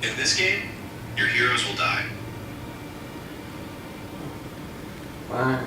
In this game, your heroes will die. Wow.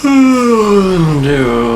Dude.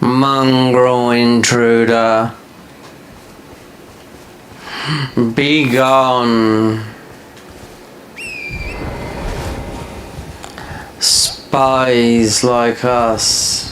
Mongrel intruder, be gone. Spies like us.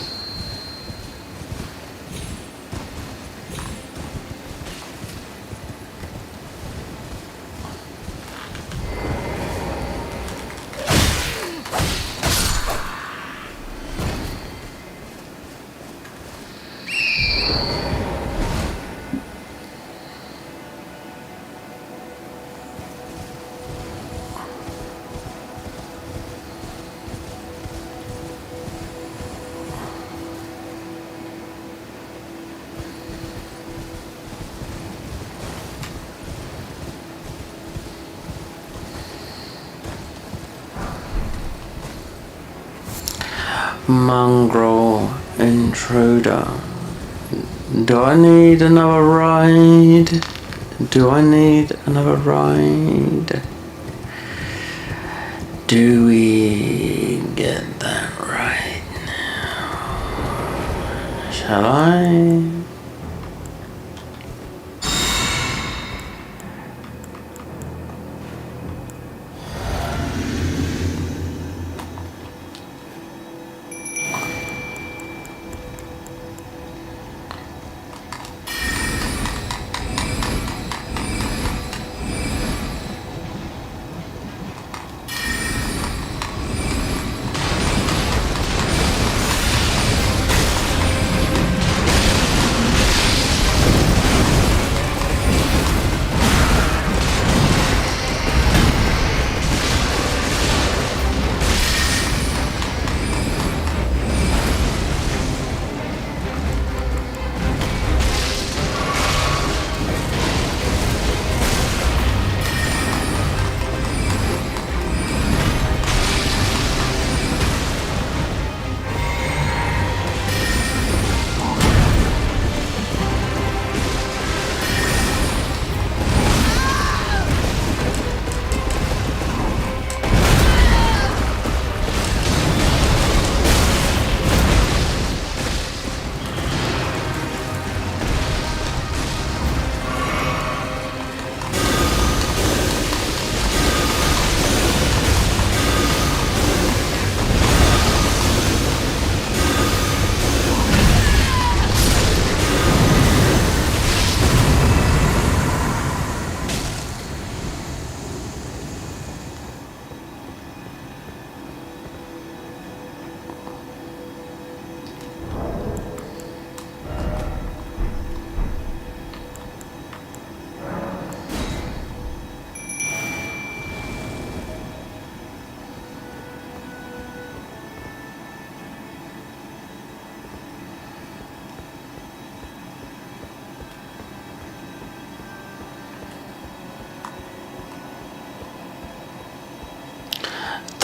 Mongrel intruder. Do I need another ride? Do I need another ride? Do we get that right now? Shall I?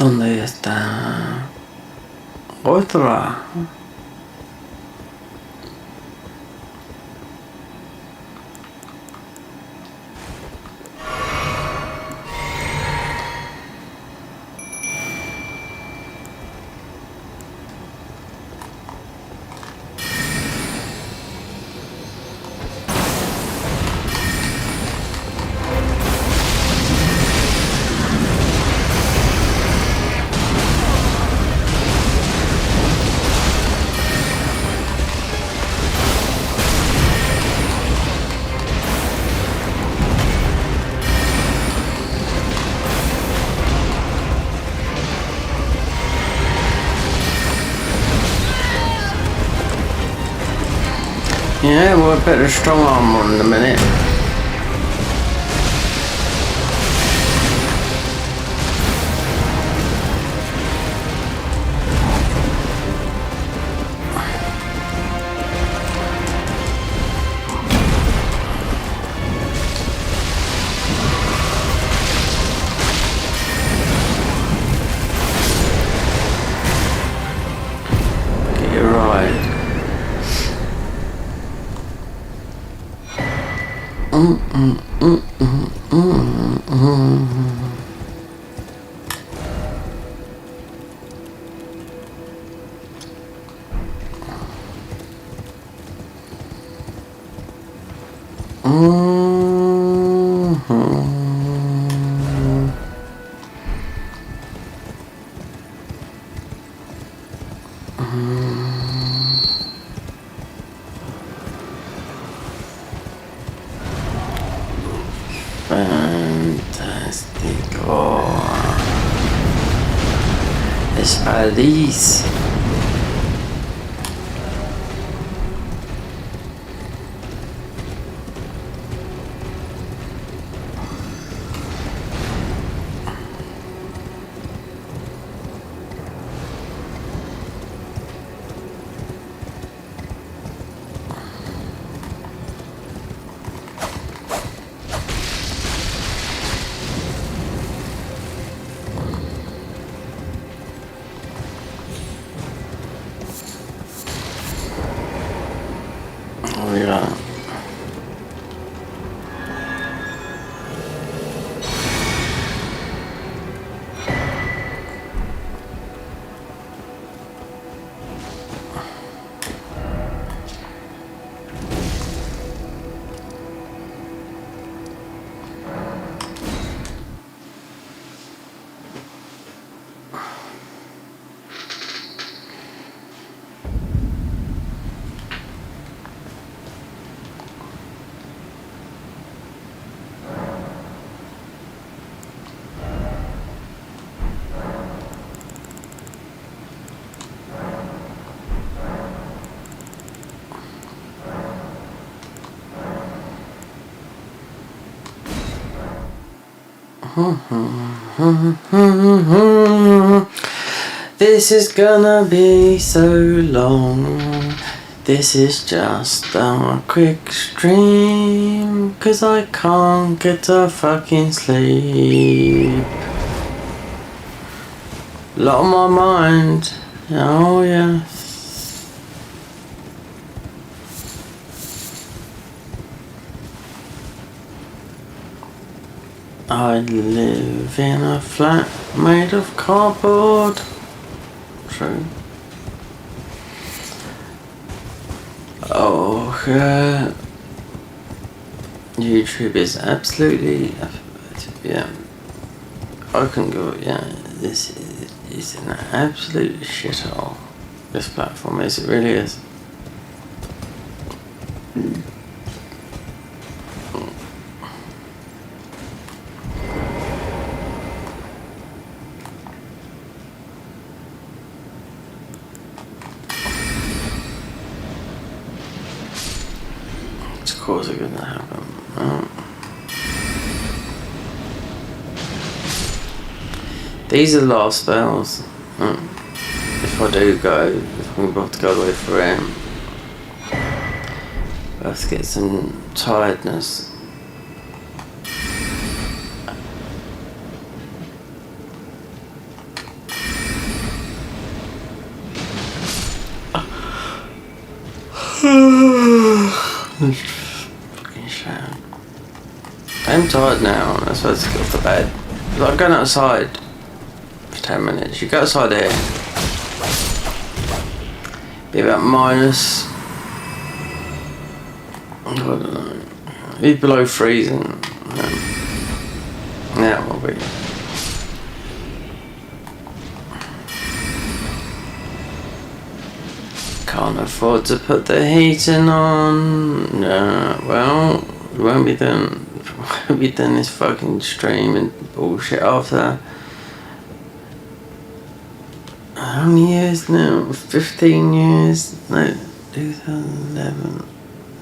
¿Dónde está? Otra. Yeah, we'll put a strong arm on in a minute. Get it right. Fantastic. Oh. Espadiz. Oh yeah. This is gonna be so long. This is just a quick stream, 'cause I can't get to fucking sleep. Lot on my mind. Oh yes. I live in a flat made of cardboard. True. Oh, YouTube is absolutely, yeah. I can go, yeah. This is an absolute shithole. This platform is, it really is. Of course it's gonna happen. Oh. These are the last spells. If I do go, if I'm about to go away for him, let's get some tiredness. Fucking shit. I'm tired now. That's why I just get off the bed. Like going outside for 10 minutes. You go outside here. Be about minus. I don't know. Be below freezing. Now will be. Can't afford to put the heating on. No, well, we won't be done. Won't be done this fucking stream and bullshit after. How many years now? 15 years? No, 2011.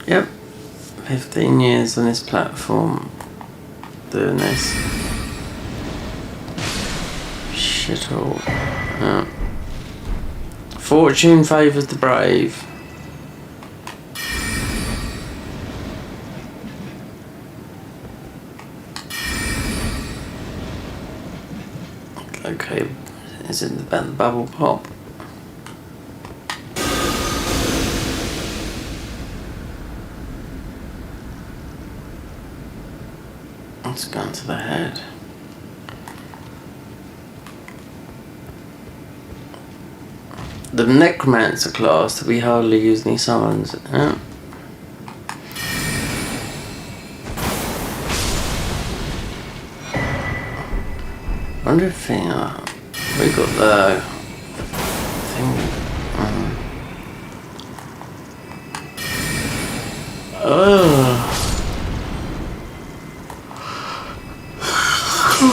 Yep, 15 years on this platform doing this. Shit all. Yeah. Fortune favours the brave. Okay, is it about the bubble pop? It's gone to the head. The necromancer class, we hardly use any summons. Yeah. I wonder if we got the thing.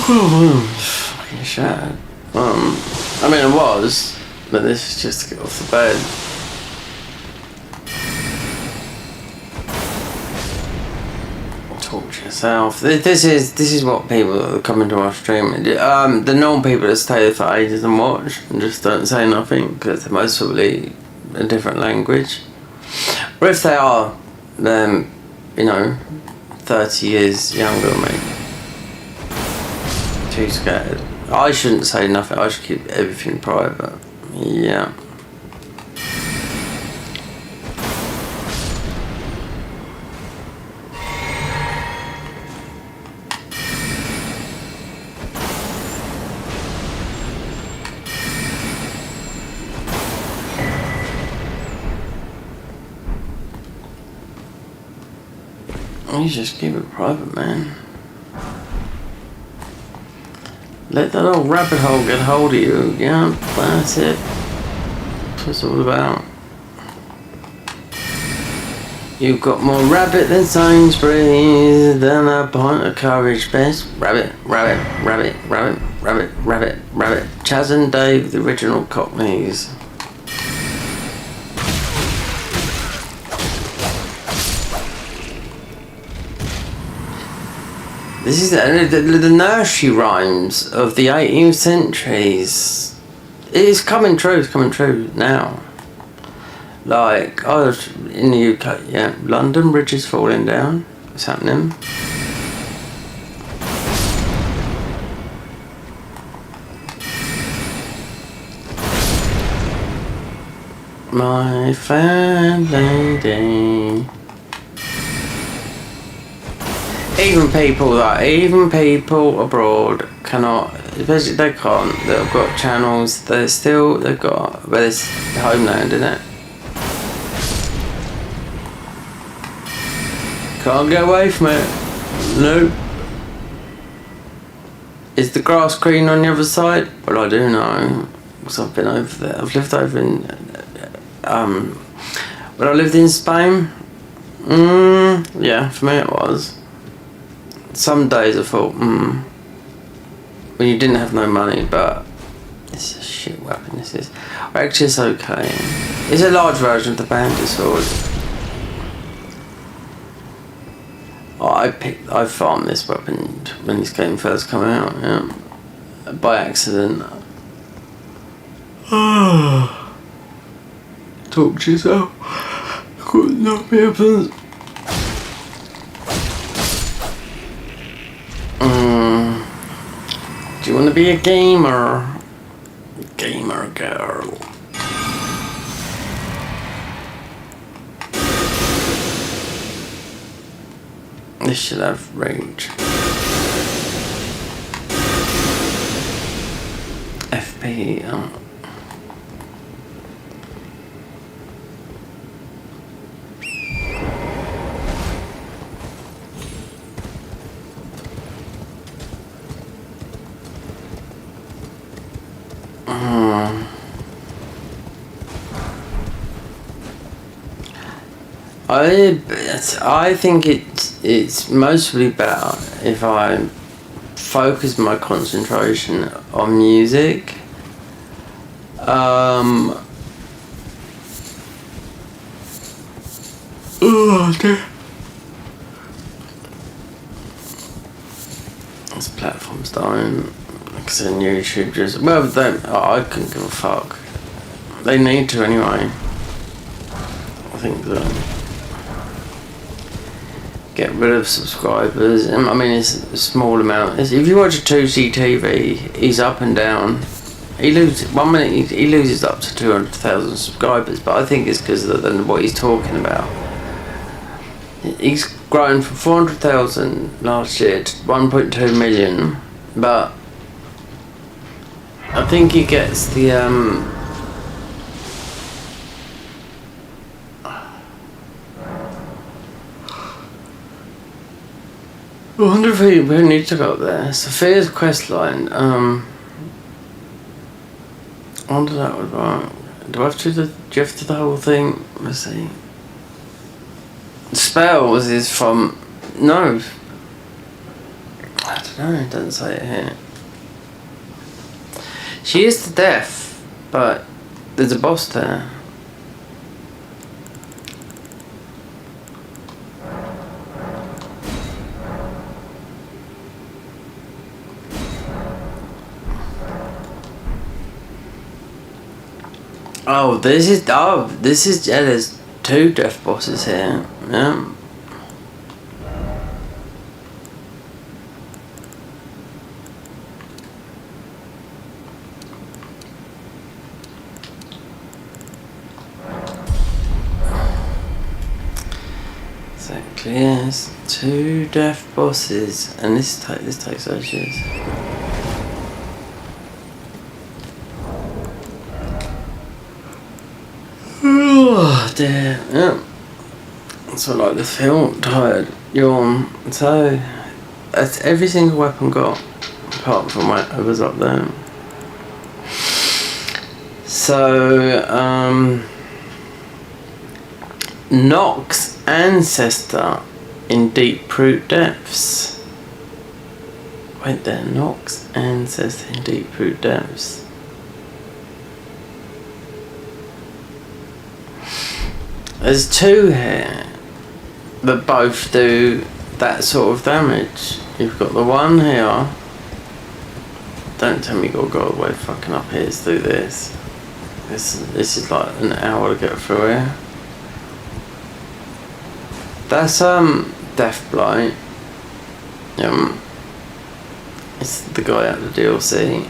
Fucking shattered. I mean, it was. But this is just to get off the bed. Talk to yourself. This is what people that are coming to our stream. The normal people that stay there for ages and watch and just don't say nothing because they're most probably a different language. Or if they are, then 30 years younger than me. Too scared. I shouldn't say nothing. I should keep everything private. Yeah. You just keep it private, man. Let that old rabbit hole get hold of you. Yeah, that's it. That's what it's all about. You've got more rabbit than Sainsbury's, than a pint of courage best. Rabbit, rabbit, rabbit, rabbit, rabbit, rabbit, rabbit. Chaz and Dave, the original Cockneys. This is the nursery rhymes of the 18th centuries. It's coming true now. Like, I was in the UK, yeah, London Bridge is falling down. It's happening. My fair lady. Even people abroad cannot, especially they can't, they've got channels, they've got, well, it's homeland, isn't it? Can't get away from it. Nope. Is the grass green on the other side? Well, I do know, because I've been over there. I've lived over in, when I lived in Spain, yeah, for me it was. Some days I thought, when you didn't have no money, but it's a shit weapon, this is. Actually, it's okay. It's a large version of the bandit sword. I farmed this weapon when this game first came out, yeah. By accident. Talk to yourself. Couldn't knock me weapons. Do you want to be a gamer? Gamer girl. This should have range. FP. I think it's mostly better if I focus my concentration on music. Oh dear. This platform's dying. Because then YouTube just... Well, I couldn't give a fuck. They need to anyway. I think that... Get rid of subscribers. I mean, it's a small amount. If you watch a 2C TV, he's up and down. He loses 1 minute. He loses up to 200,000 subscribers, but I think it's because of what he's talking about. He's grown from 400,000 last year to 1.2 million, but I think he gets the I wonder if we need to go up there. Sophia's questline. I wonder that would work. Do I have to do the whole thing? Let's see. Spells is from... No. I don't know, it doesn't say it here. She is to death, but there's a boss there. This is yeah, there's 2 death bosses here. Yeah. Exactly, yes. 2 death bosses, and this takes ages. Oh dear, yeah. So I like to feel tired, yawn. So that's every single weapon got, apart from whatever's up there. So Nox Ancestor in Deep-Root Depths. Wait there, Nox Ancestor in Deep-Root Depths. There's 2 here that both do that sort of damage. You've got the one here. Don't tell me you've got to go all the way fucking up here to do this. This is like an hour to get through here. That's Death Blight. It's the guy out of the DLC.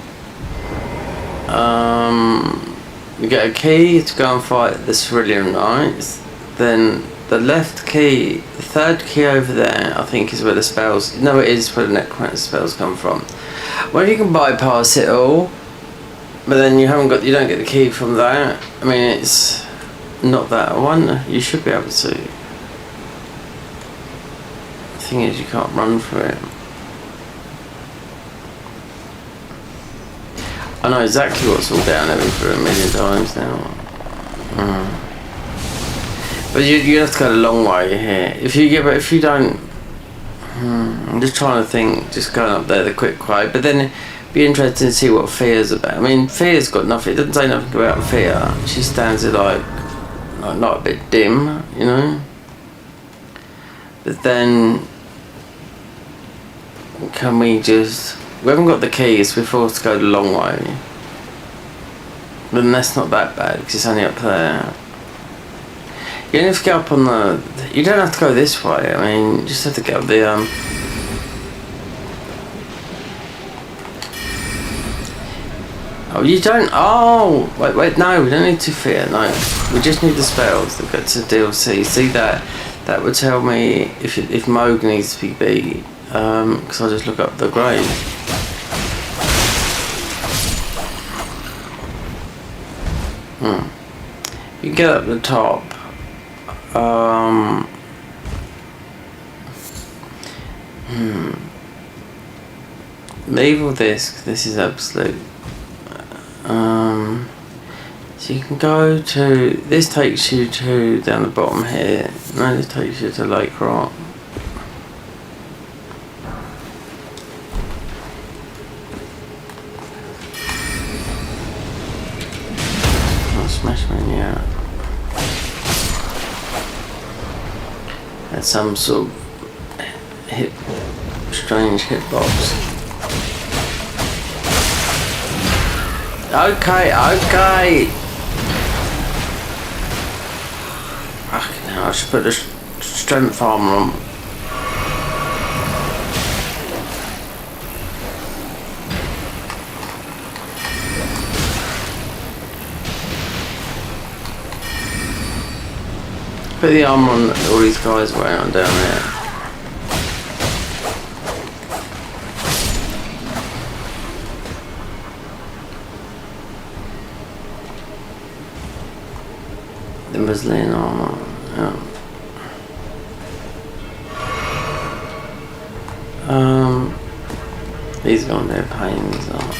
You get a key to go and fight the Cerulean Knights. Then the left key, the 3rd key over there, I think is where the spells... No, it is where the necromancer spells come from. Well, you can bypass it all, but then you don't get the key from that. I mean, it's not that. I wonder, you should be able to. The thing is, you can't run for it. I know exactly what's all down there for a million times now. But you have to go a long way here. If you don't, I'm just trying to think, just going up there the quick way. But then it'd be interesting to see what Fear's about. I mean, Fear's got nothing. It doesn't say nothing about Fear. She stands there like not a bit dim, you know. But then, can we just? We haven't got the keys. We're forced to go the long way. Then that's not that bad because it's only up there. You don't have to go up on the... You don't have to go this way. I mean, you just have to get up the... Oh, you don't... Oh! Wait, no, we don't need to fear, no. We just need the spells that go to DLC. See that? That would tell me if Moog needs to be beat, because I just look up the grave. You get up the top. Leave all this, 'cause this is absolute. So you can go to. This takes you to down the bottom here. No, this takes you to Lake Rock. I'll smash me out. That's some sort of strange hitbox. Okay. Fucking hell, I should put the strength armor on. Put the armor on all these guys wearing down there. The Muslim armor, yeah. These are on their pains are.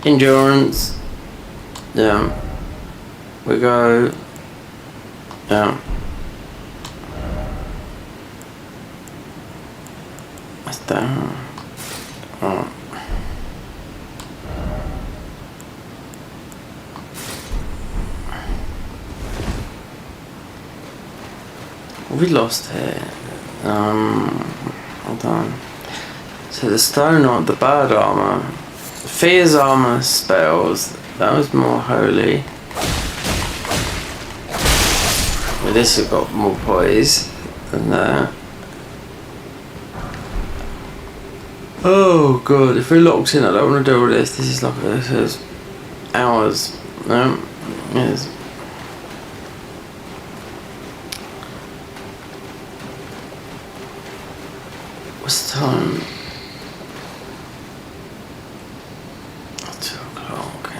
Endurance. Yeah. We go. Yeah. What's that? Oh. We lost here. Hold on. So the stone or the bird armor. Fear's armor spells. That was more holy. Well, this has got more poise than that. Oh god, if we're locked in, I don't want to do all this. This is like this is hours. No, yes. What's the time? 2 o'clock.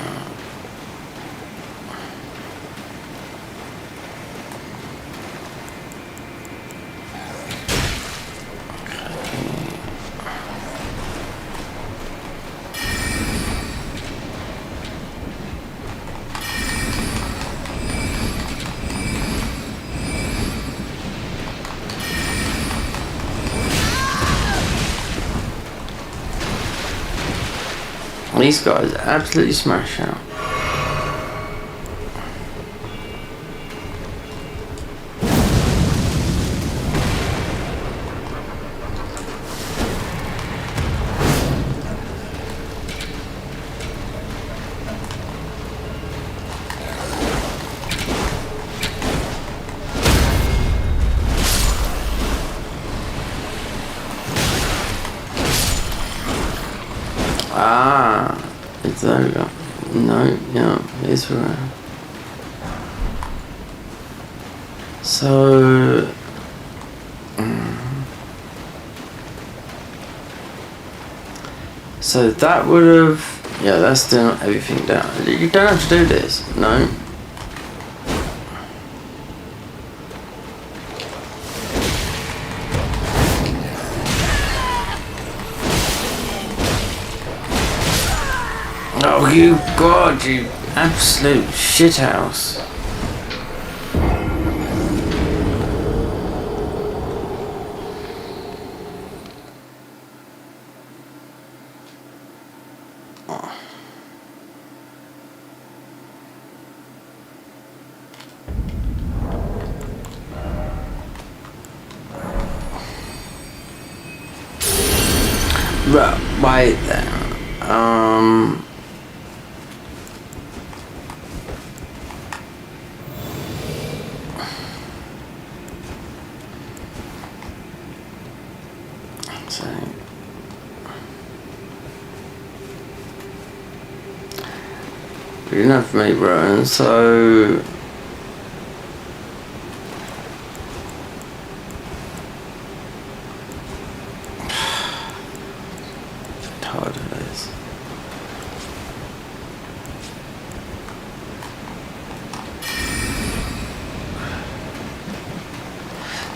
These guys absolutely smash out. Ah, it's over. No, yeah, it's right. So, so that would have, yeah, that's still everything down. You don't have to do this, no. Oh, you god, you absolute shithouse. Right, wait then. We didn't have many ruins, so... I'm tired of this.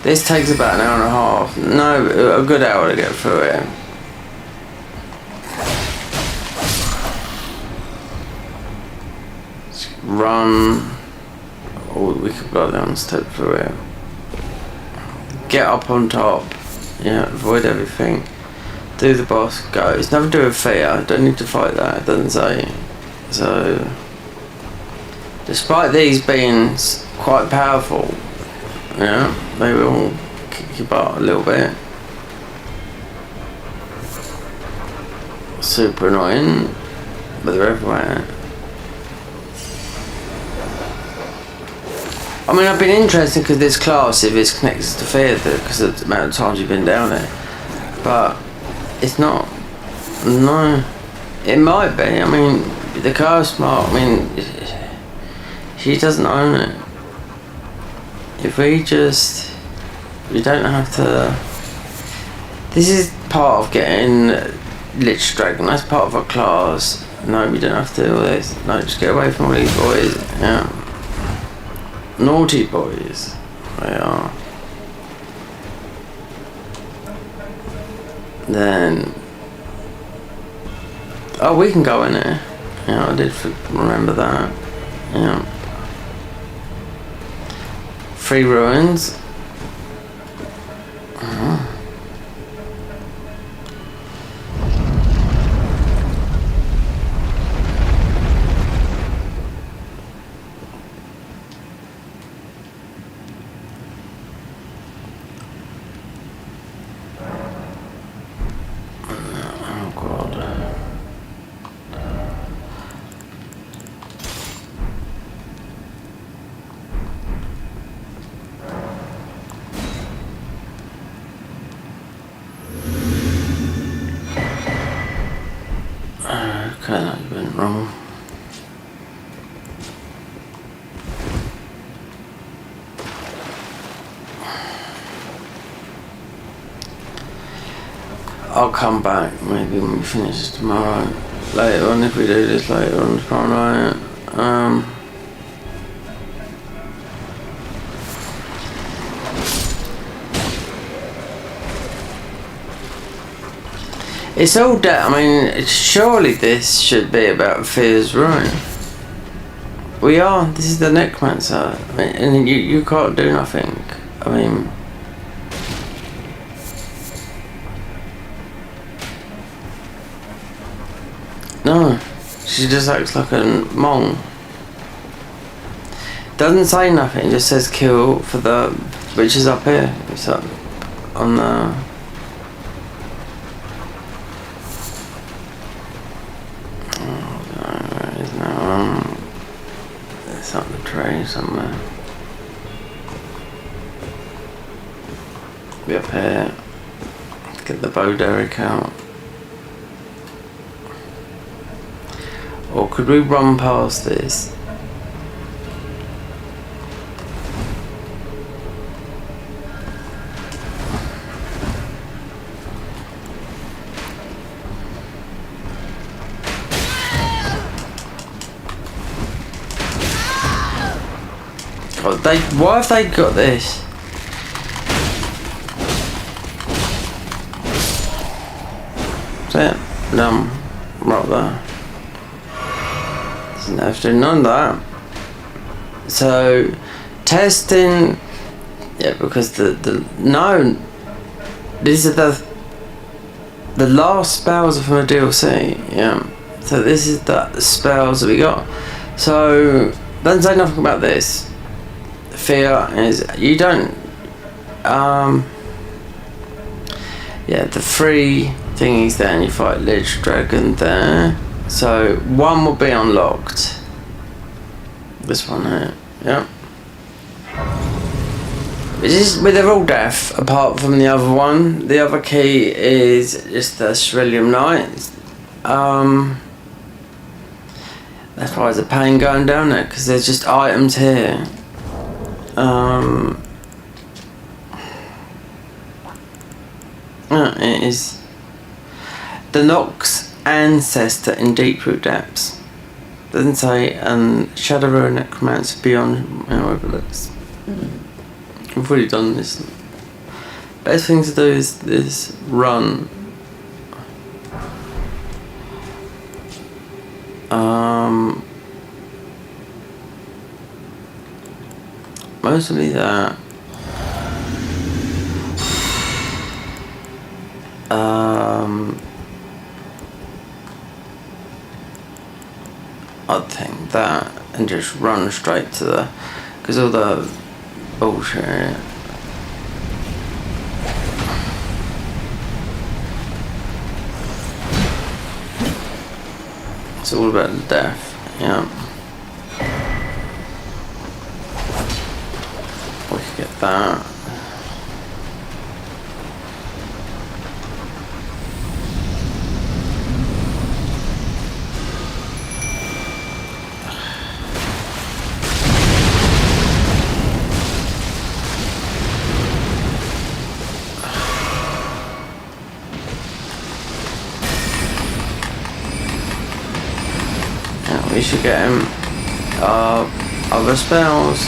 This takes about an hour and a half. No, a good hour to get through it. Run. Oh, we could go down, step through it. Get up on top. Yeah, avoid everything. Do the boss, go. It's nothing to do with fear. Don't need to fight that. It doesn't say. So, despite these being quite powerful, yeah, they will kick your butt a little bit. Super annoying, but they're everywhere. I mean, I've been interested because this class, if it's connected to fear, because of the amount of times you've been down there, but it's not. No, it might be. I mean, the curse mark. I mean, she doesn't own it. If we just, you don't have to. This is part of getting Lich Dragon. That's part of a class. No, we don't have to do all this. No, just get away from all these boys. Yeah. Naughty boys, they are. Then, oh, we can go in there. Yeah, I did remember that. Yeah. 3 ruins. Okay, that went wrong. I'll come back maybe when we finish this tomorrow. Later on, if we do this later on tomorrow night. It's all that. I mean, surely this should be about Fear's Ruin. We are. This is the necromancer. I mean, and you can't do nothing. I mean, no. She just acts like a mong. Doesn't say nothing. Just says kill for the, which is up here. It's up on the. It's up the tray somewhere. Be up here. Get the bow derrick out. Or could we run past this? Why have they got this? That's it. Done. Right there. Doesn't have to do none of that. So, testing. Yeah, because no. These are the last spells are from a DLC. Yeah. So this is the spells that we got. So, don't say nothing about this. Fear is you don't yeah, the 3 thingies there and you fight Lich Dragon there, so 1 will be unlocked, this one here. Yep. They're all deaf apart from the other one. The other key is just the Cerulean Knight. That's why it's a pain going down there, because there's just items here. It is the Nox ancestor in Deeproot Depths. Doesn't say Shadow and Necromancer beyond overlooks. We've already done this. Best thing to do is run. Mostly that. I'd think that and just run straight to the, because all the bullshit. It's all about death, yeah. We could get that. We should get him other spells.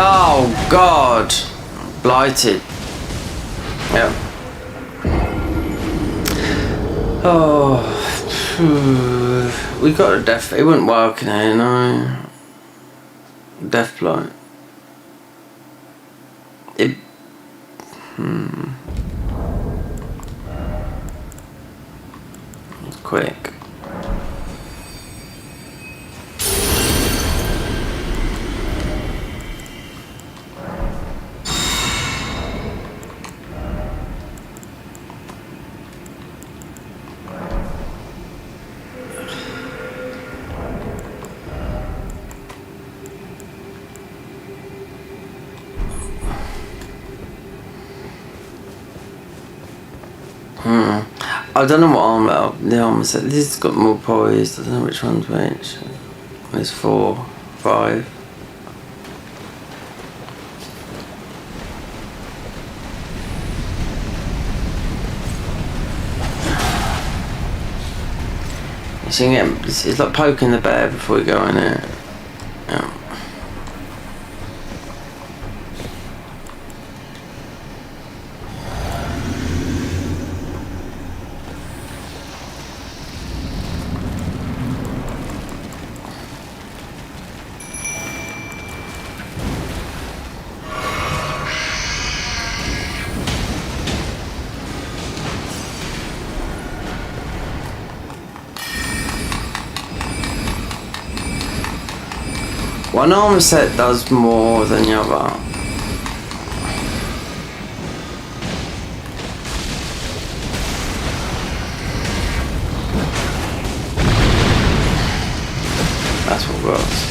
Oh God, blighted. Yeah. Oh, we got a death. It wouldn't work in here, no. Death blight. It. It's quick. I don't know what armor the armor set. This has got more poise. I don't know which one's which. There's 4, 5. You see, it's like poking the bear before we go in it. Yeah. One armor set does more than the other. That's what works.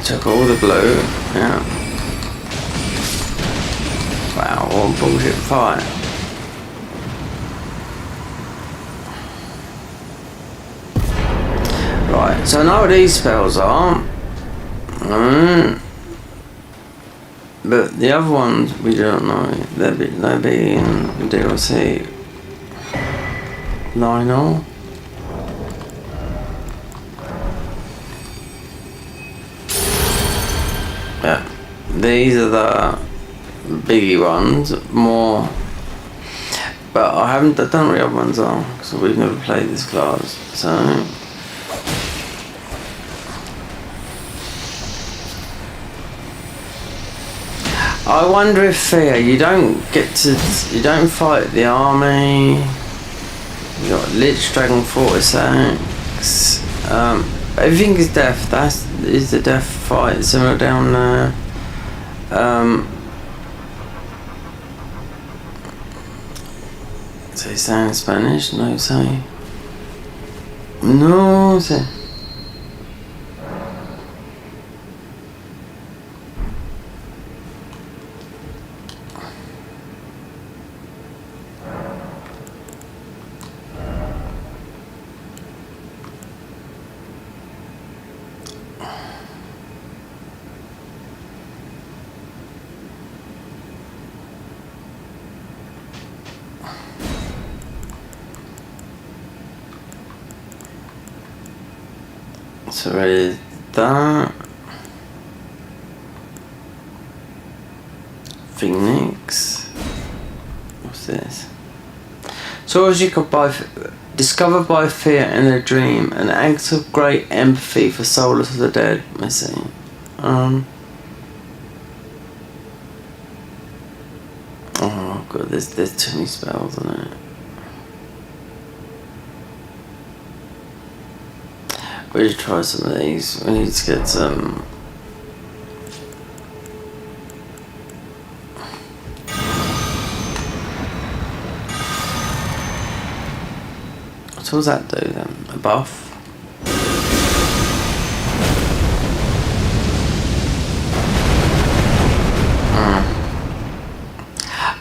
Took all the blue, yeah. Wow, what bullshit fight. Right, so I know what these spells are. But the other ones we don't know. They'll be in DLC. Lionel. Yeah. These are the biggie ones. More. But I don't know what the other ones are. Because we've never played this class. So. I wonder if Fear, you don't fight the army. You got Lich Dragon 46. Everything is death. Is the death fight similar down there. Say say in Spanish? No say. No say. So is that Phoenix? What's this? So as you could discovered by Fear in a dream, an act of great empathy for souls of the dead. I see. Oh god, there's too many spells on it. We should try some of these. We need to get some. So what does that do then? A buff?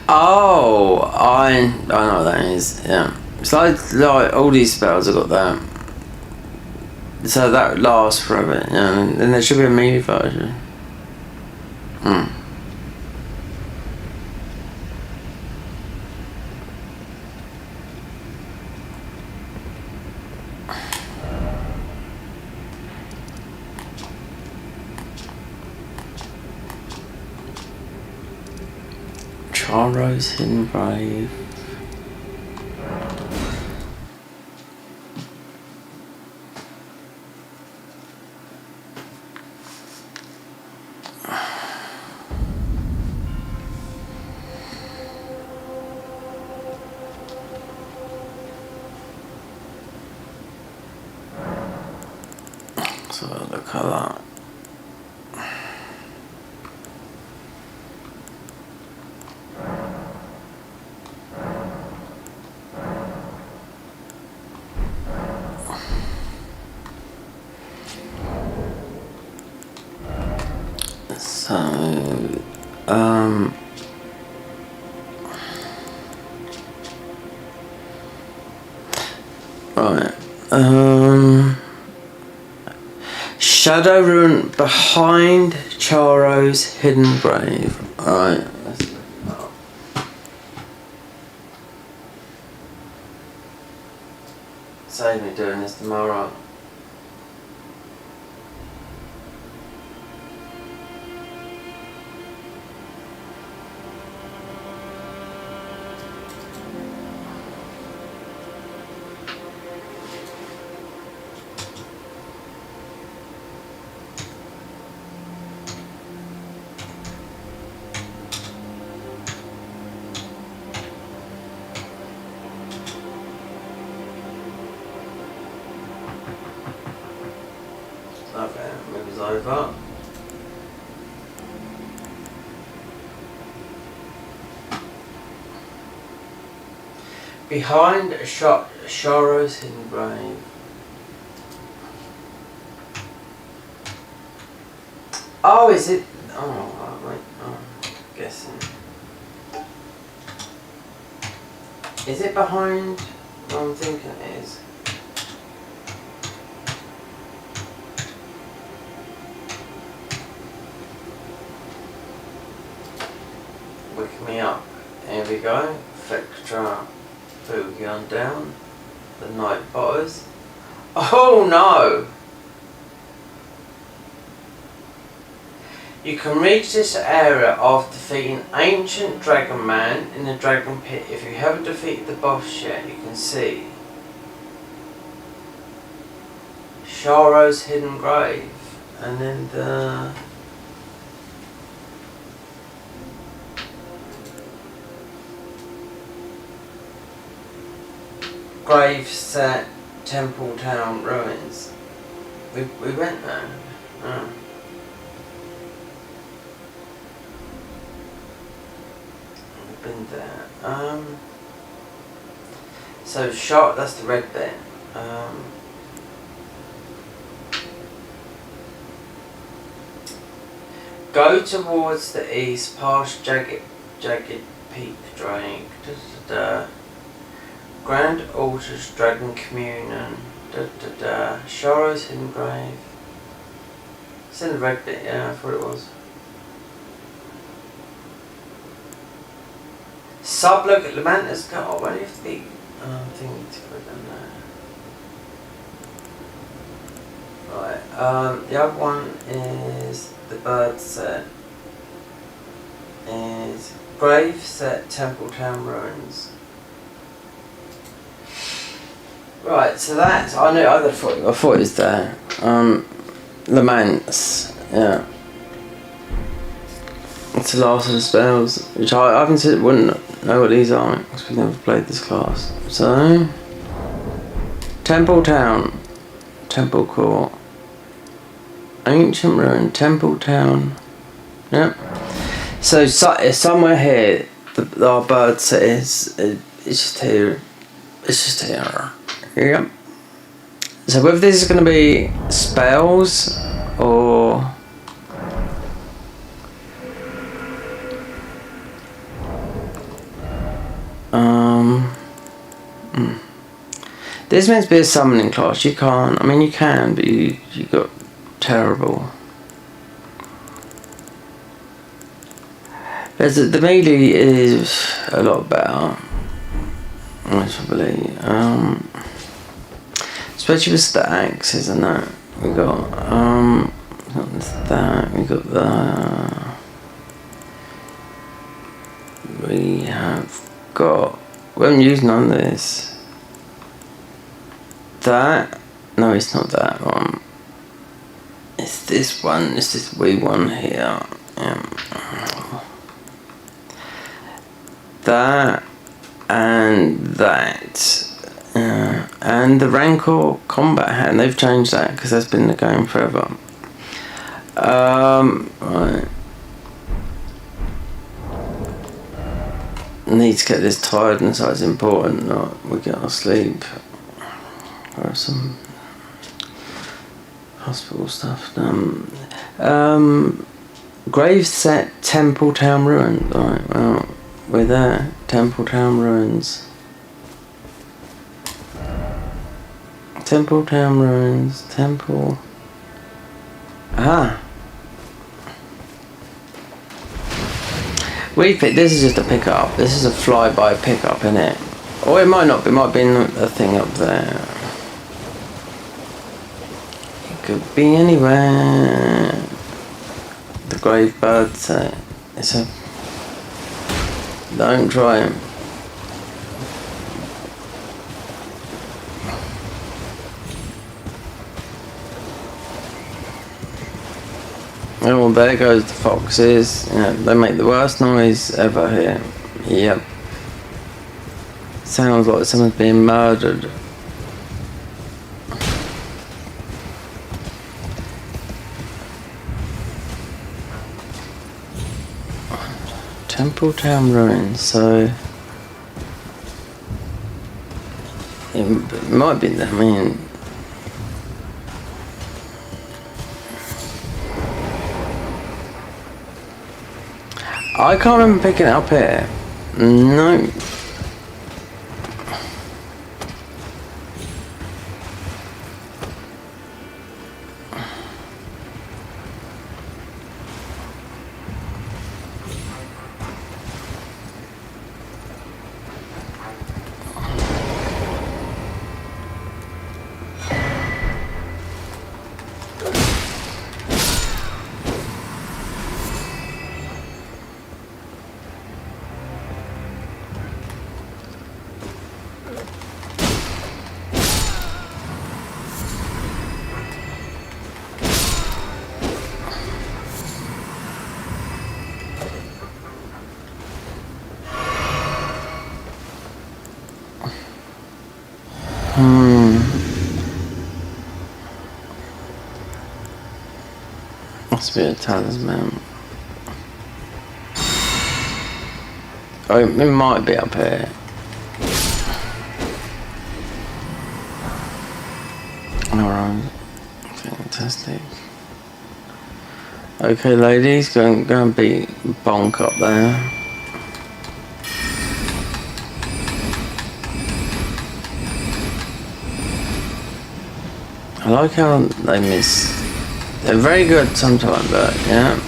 Oh, I know what that is. Yeah, it's like all these spells have got that. So that lasts forever. Yeah, and there should be a melee version. Charro's Hidden Grave. So look at that. So, right, Shadow Rune behind Charro's Hidden Grave. Alright, let's look it up. Save me doing this tomorrow. Okay, moves over. Behind Charro's Hidden Grave. Oh, is it? Oh, right. Oh, guessing. Is it behind? What I'm thinking it is. go. Vectra Boogie on down. The Night Botters. Oh no! You can reach this area after defeating Ancient Dragon Man in the Dragon Pit. If you haven't defeated the boss yet, you can see Sharo's Hidden Grave. And then the Graveset Temple Town Ruins. We went there. Oh. We've been there. So shot, that's the red bit. Go towards the east past Jagged Peak Drake. Grand Altars, Dragon Communion, Sharo's Hidden Grave. It's in the red bit, yeah, I thought it was. Sublook at Lamanta's Car. Why do you have to be thinking to put them there? Right, the other one is the bird set. Is Grave Set Temple Town Ruins. Right, so that's I thought it was there. Laments, yeah. It's the last of the spells, which I haven't said wouldn't know what these are because we've never played this class. So Temple Town, Temple Court, Ancient Ruin, Temple Town. Yep. So somewhere here, our bird set is it's just here. It's just here. Yep. So whether this is going to be spells or this meant to be a summoning class. You can't. I mean, you can, but you got terrible. The melee is a lot better. Probably. Especially with the axes and that. We got that. We got that. We have got. We haven't used none of this. That. No, it's not that one. It's this one. It's this wee one here. That and that. And the Rancor combat hand, they've changed that because that's been the game forever. Right. Need to get this tiredness that's important, not we get our sleep. Or some hospital stuff done. Graveset Temple Town Ruins. Right, well, we're there. Temple Town Ruins. Temple Town Ruins. Temple. Ah. This is just a pickup. This is a flyby pickup, isn't it? Or it might not be. It might be a thing up there. It could be anywhere. The grave bird set. It's a. Don't try him. Oh, there goes the foxes. Yeah, they make the worst noise ever here. Yep. Sounds like someone's being murdered. Temple Town Ruins, so it might be, I mean, I can't remember picking it up here. No. Must be a talisman. Oh, it might be up here. Alright. Fantastic. Okay, ladies, go and be bonk up there. I like how they miss. They're very good sometimes, but yeah.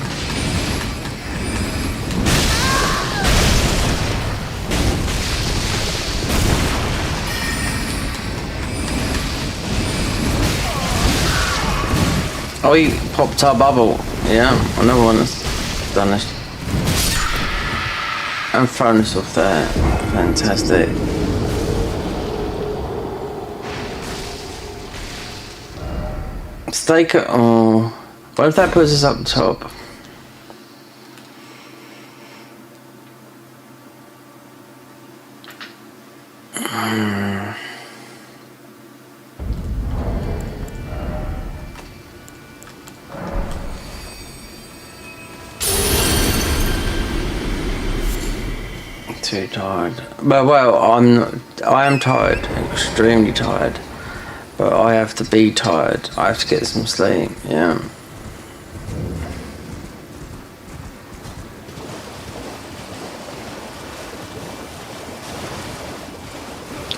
Oh, he popped our bubble. Yeah, another one has done this. And thrown us off there. Fantastic. Stake it. Oh, what if that puts us up top? Too tired. But well, I am tired, extremely tired. But I have to be tired. I have to get some sleep. Yeah.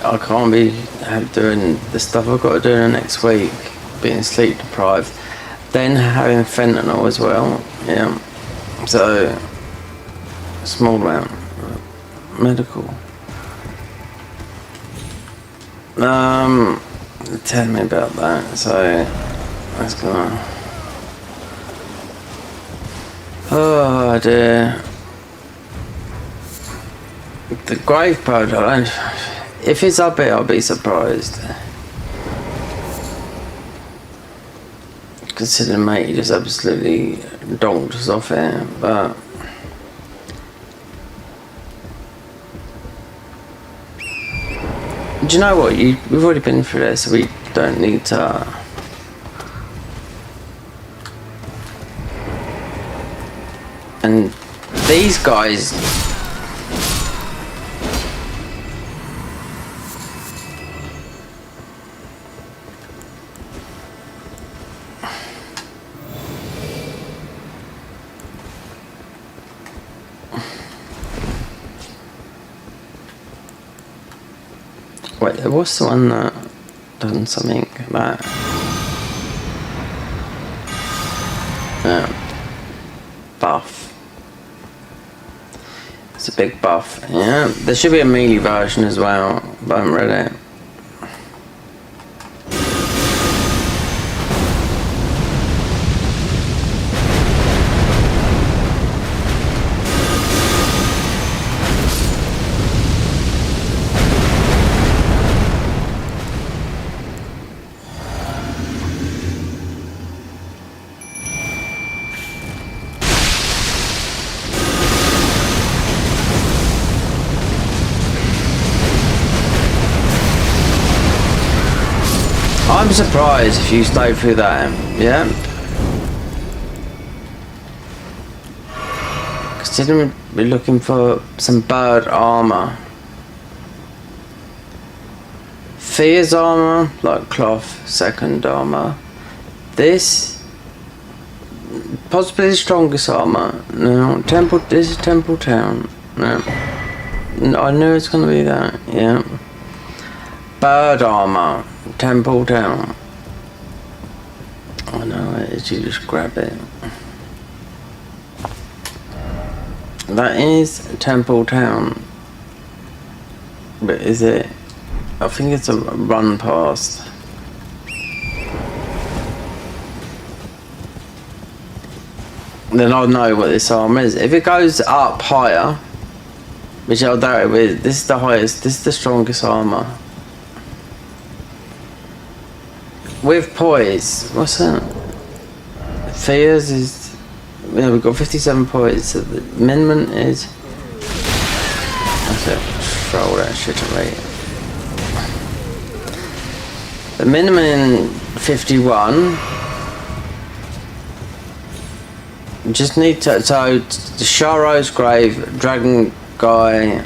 I can't be doing the stuff I've got to do in the next week, being sleep deprived, then having fentanyl as well. Yeah. So small amount. Medical. Tell me about that. So let's go on. Oh dear. The grave photo. If it's up here, I'll be surprised. Considering mate, he just absolutely donked us off here, but. Do you know what? We've already been through this, so we don't need to. And these guys. Wait, there was the one that done something that. Buff. It's a big buff. Yeah, there should be a melee version as well, but I haven't read it. I'm surprised if you stayed through that, yeah? Considering we're looking for some bird armor. Fear's armor, like cloth, second armor. This, possibly the strongest armor. No, temple, this is Temple Town. No, I knew it's gonna be that, yeah. Bird armor. Temple Town. I know it is, you just grab it. That is Temple Town. But is it? I think it's a run past. Then I'll know what this armor is. If it goes up higher, which I'll doubt it with, this is the highest, this is the strongest armor. With poise, what's that? Fears is, yeah, we've got 57 poise, so the minimum is, that's it, throw that shit away. The minimum in 51. You just need to, so the Sharo's Grave, Dragon Guy,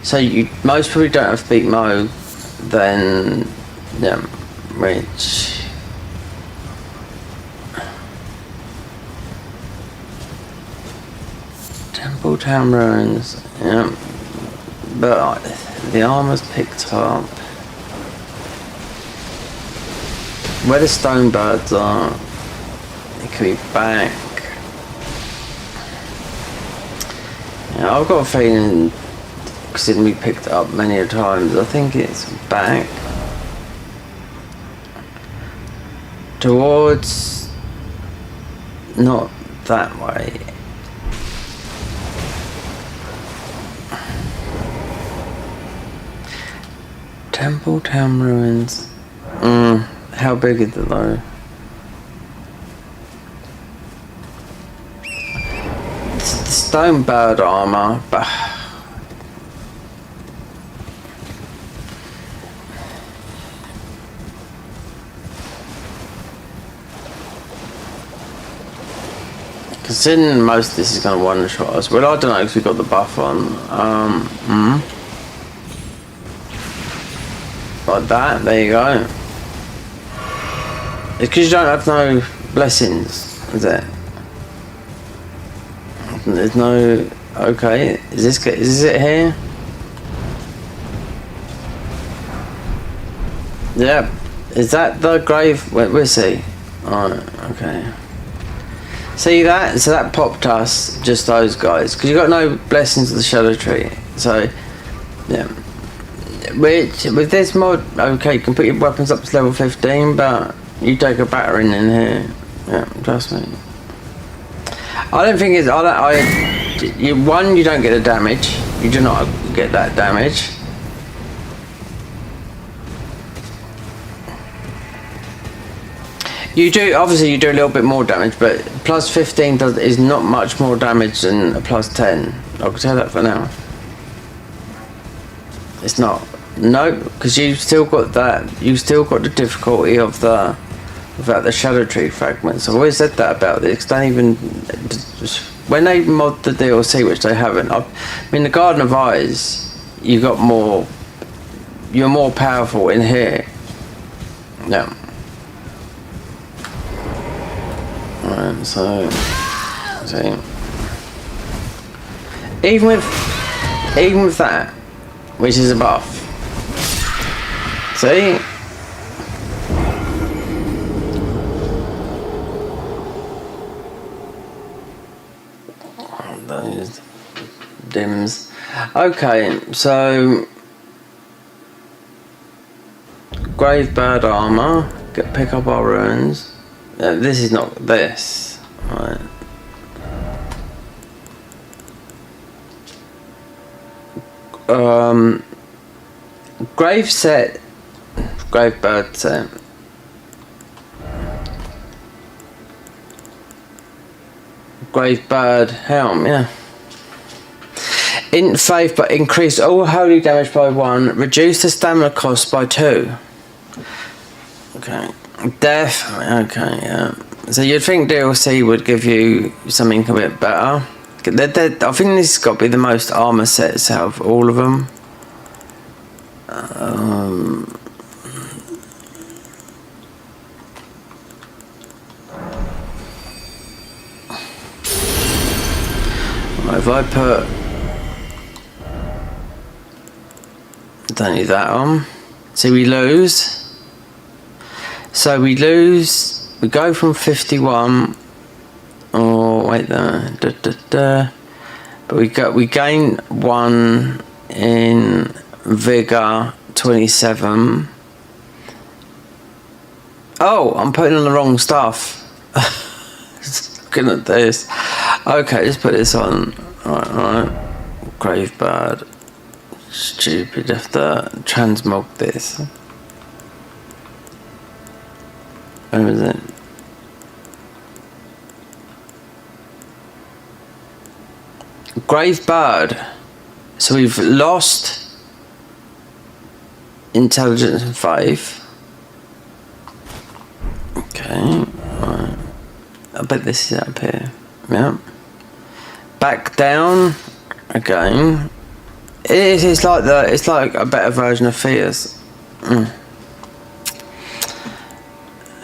so you most probably don't have to beat Mo, then, yeah, which, Temple Town Ruins, yeah, but the armor's picked up. Where the stone birds are, it could be back. Yeah, I've got a feeling, because we picked it up many a times, I think it's back. Towards, not that way. Temple Town Ruins. How big is it though? It's the stone bird armor, but considering most of this is going to one-shot us. Well, I don't know because we got the buff on. Like that, there you go. It's because you don't have no blessings, is it? There's no... Okay, is this it here? Yeah. Is that the grave? Wait, we'll see. Oh, okay. See that? So that popped us, just those guys. Because you got no blessings of the Shadow Tree. So, yeah. Which, with this mod, okay, you can put your weapons up to level 15, but you take a battering in here. Yeah, trust me. I don't think it's... you don't get the damage. You do not get that damage. You do, obviously you do a little bit more damage, but plus 15 is not much more damage than a plus 10. I can tell that for now. It's not. No, because you've still got that. You've still got the difficulty of the Shadow Tree fragments. I've always said that about this. Don't even when they mod the DLC, which they haven't. I mean, the Garden of Eyes, you got more. You're more powerful in here. Yeah. Alright, so see. Even with that, which is a buff. See? Those dims. Okay, so Gravebird armor. Pick up our runes. This is not this. Right. Grave set. Gravebird set. Gravebird helm, yeah. Int faith, but increase all holy damage by 1. Reduce the stamina cost by 2. Okay. Death. Okay, yeah. So you'd think DLC would give you something a bit better. I think this has got to be the most armor sets out of all of them. If I put... don't need that on. So we lose. So we lose... we go from 51... oh, wait there. But we gain 1 in Vigor 27. Oh, I'm putting on the wrong stuff. Looking at this. Okay, let's put this on. Alright. Gravebird. Stupid, have to transmog this. Where is it? Gravebird. So we've lost intelligence and faith. Okay, right. I bet this is up here. Yeah. Back down again. It's like a better version of Fears.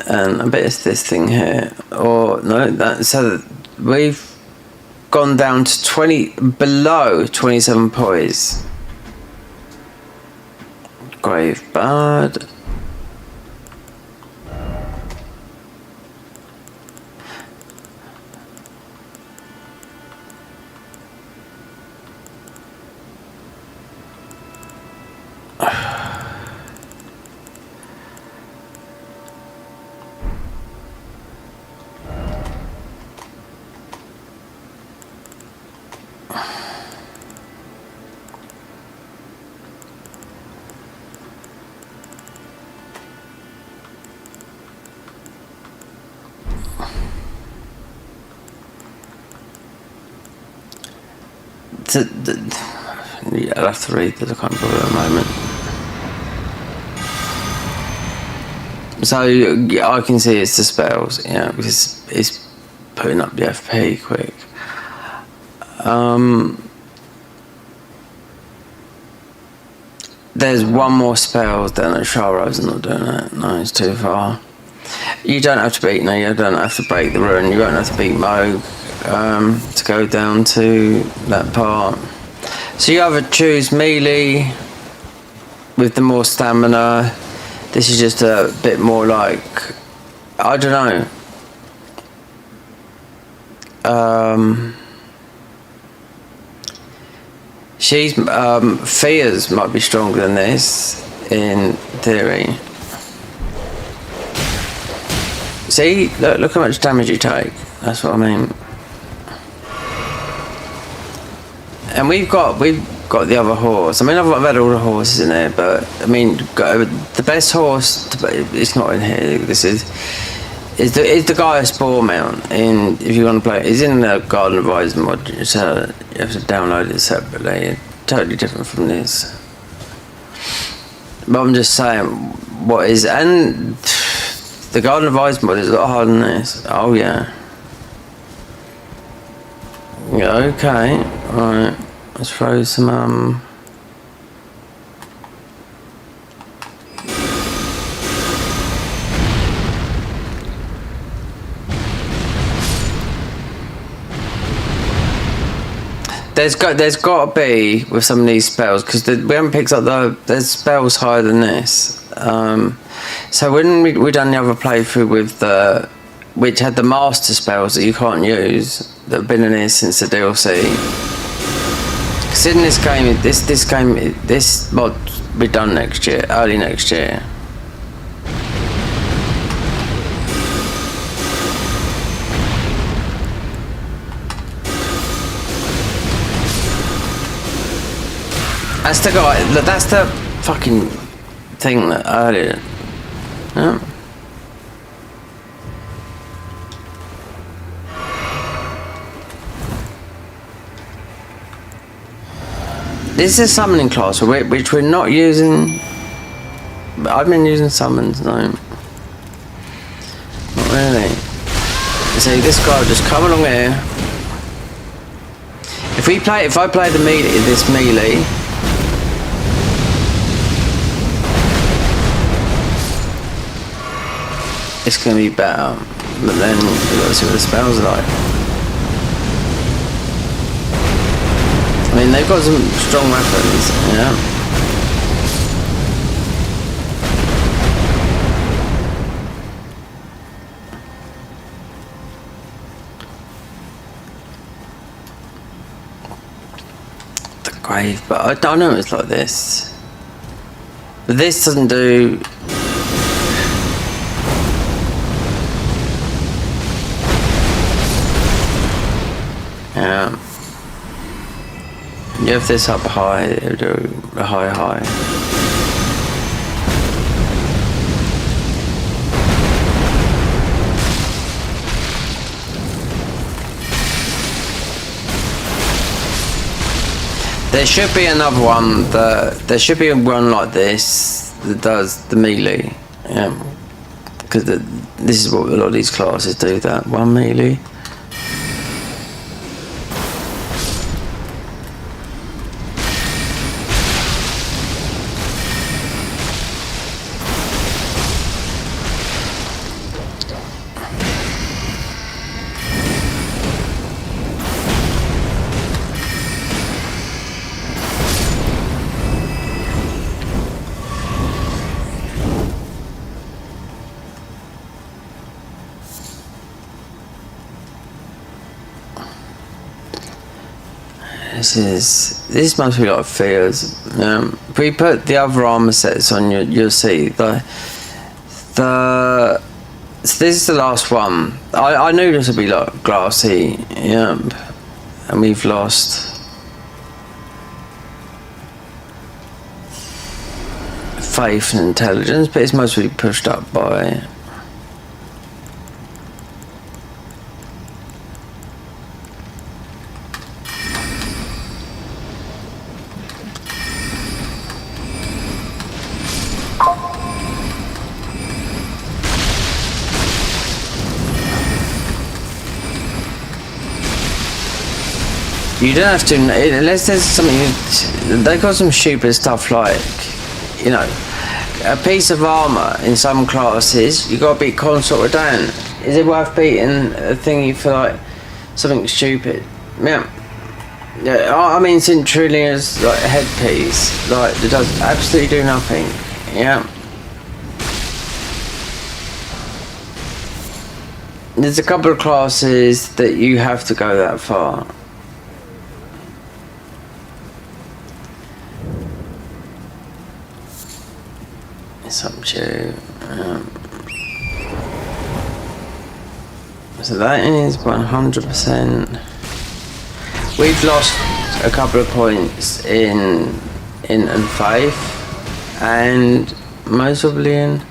And I bet it's this thing here. Or no, so we've gone down to below 27 poise. Grave Bard. Yeah, I'll have to read this, I can't bother at the moment. So yeah, I can see it's the spells, because it's putting up the FP quick. There's one more spell down at Sharrow's. I'm not doing that. No, it's too far. You don't have to beat me. You don't have to break the rune. You won't have to beat Moog to go down to that part. So you either choose melee with the more stamina. This is just a bit more like, I don't know. Fears might be stronger than this in theory. See, look how much damage you take. That's what I mean. And we've got the other horse. I mean, I've had all the horses in there, but I mean, the best horse. It's not in here. This is the Gaia Spore mount. If you want to play, it's in the Garden of Eyes mod. So you have to download it separately. It's totally different from this. But I'm just saying, and the Garden of Eyes mod is a lot harder than this. Oh yeah. Yeah. Okay. All right. Let's throw some There's got to be with some of these spells, because we haven't picked up there's spells higher than this. So when we done the other playthrough with which had the master spells that you can't use, that have been in here since the DLC. Because in this game, this mod will be done next year, early next year. That's the guy. That's the fucking thing that earlier. Yeah. This is a summoning class, which we're not using. But I've been using summons, no. Not really. See, this guy will just come along here. If I play this melee. It's gonna be better, but then we've got to see what the spells are like. I mean, they've got some strong weapons, yeah. The grave, but I don't know, it's like this. But this doesn't do. Yeah. You have this up high, it'll do a high. There should be another one there should be one like this that does the melee. Because this is what a lot of these classes do, that one melee. This must be like fears. If we put the other armor sets on, you'll see so this is the last one. I knew this would be like glassy, and we've lost faith and intelligence, but it's mostly pushed up by. You don't have to, unless there's something, they got some stupid stuff like, a piece of armour in some classes, you got to beat consort down. Is it worth beating a thingy for like something stupid? Yeah, I mean Centurion's like headpiece, like it does absolutely do nothing, yeah. There's a couple of classes that you have to go that far. It's up to so that is 100%. We've lost a couple of points in faith, and most probably in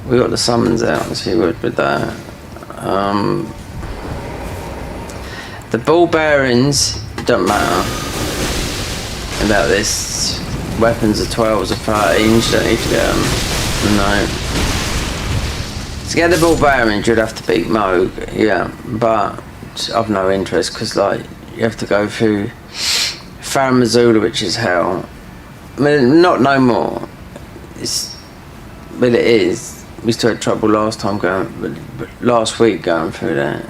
we got the summons out, so we would with that. The ball bearings don't matter about this. Weapons are 12s or 13s, you don't need to get them. No. To get the ball bearings, you'd have to beat Moog, yeah, but I've no interest because, like, you have to go through Farum Azula, which is hell. I mean, not no more. But it is. We still had trouble last time but last week going through that.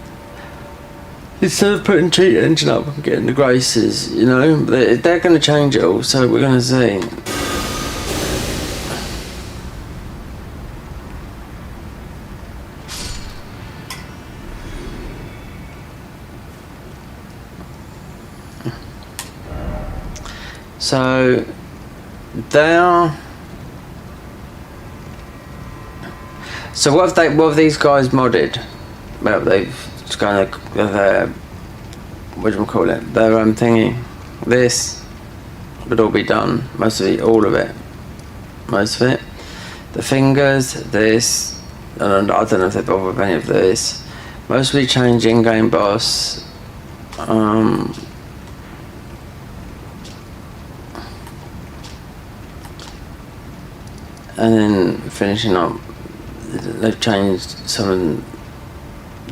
Instead of putting cheat engine up and getting the graces, they're going to change it all, so we're going to see. So they are. So what have these guys modded? Well, they've just kind of their what do you call it? Their thingy. This would all be done. Most of it, all of it. Most of it. The fingers. This. And I don't know if they bother with any of this. Mostly change in-game boss. And then finishing up, they've changed some of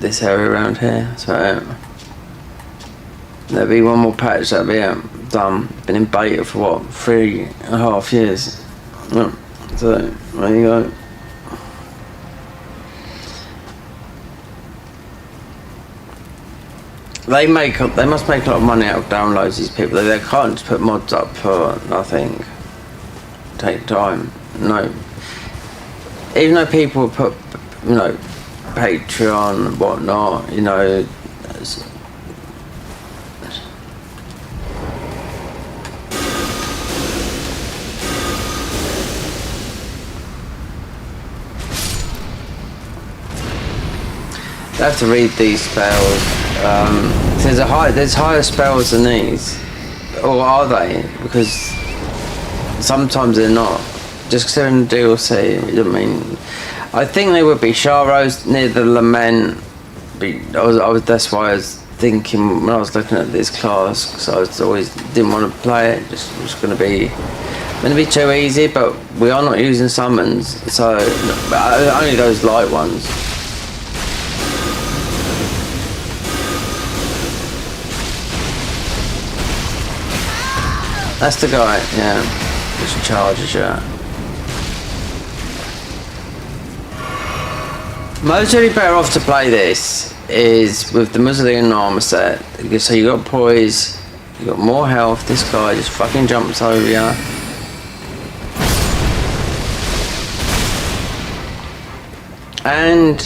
this area around here, so there'll be one more patch that'll be done. Been in beta for what, 3.5 years. So there you go. They must make a lot of money out of downloads, these people. They can't just put mods up for nothing. Take time. No. Even though people put, Patreon and whatnot, they have to read these spells. There's higher spells than these, or are they? Because sometimes they're not. Just because they're in the DLC, I think they would be. Sharo's near the Lament. That's why I was thinking when I was looking at this class, because I always didn't want to play it. Just was going to be Gonna be too easy, but we are not using summons, so only those light ones. That's the guy, yeah, which charges you. Most really better off to play this is with the Mausoleum armor set. So you got poise, you got more health. This guy just fucking jumps over you. And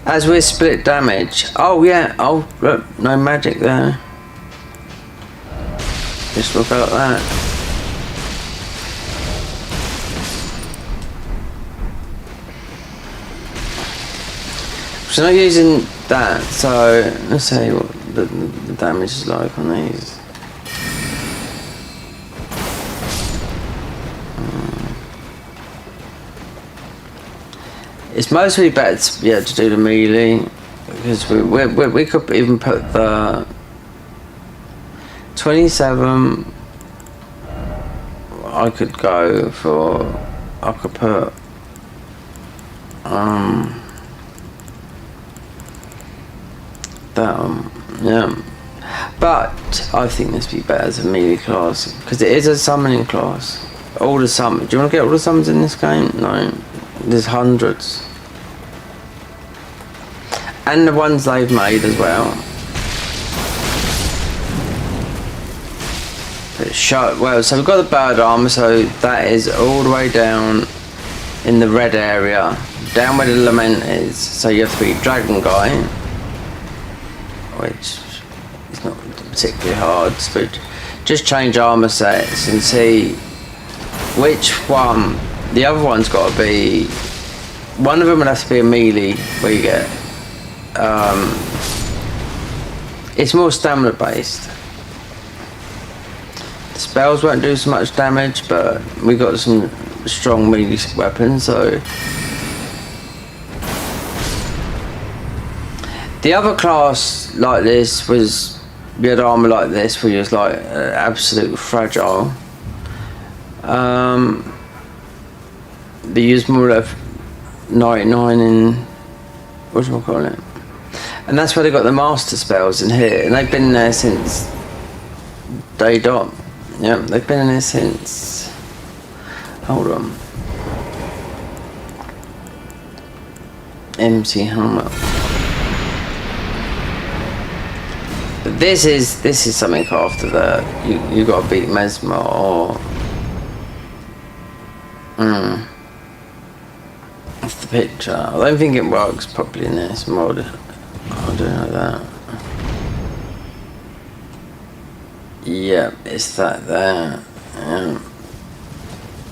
as we're split damage, oh yeah, oh look, no magic there. Just look at that. So not using that, so let's see what the damage is like on these. It's mostly better to do the melee, because we could even put the 27. I could go for, I could put that one, yeah. But I think this would be better as a melee class, because it is a summoning class. All the summons. Do you want to get all the summons in this game? No. There's hundreds. And the ones they've made as well. Well, so we've got the bird armor, so that is all the way down in the red area, down where the lament is. So you have to be dragon guy, which is not particularly hard, but just change armor sets and see which one. The other one's got to be, one of them would have to be a melee where you get, it's more stamina based. The spells won't do so much damage, but we got some strong melee weapons, so. The other class like this was, we had armor like this where you was like absolute fragile. They used more of 99 in, what do I call it? And that's where they got the master spells in here, and they've been there since day dot. Yeah, they've been in there since, hold on. MC Hammer. But this is something after that. You got to beat Mesmer or. That's the picture. I don't think it works properly in this mod. I don't know that. Yeah, it's that there.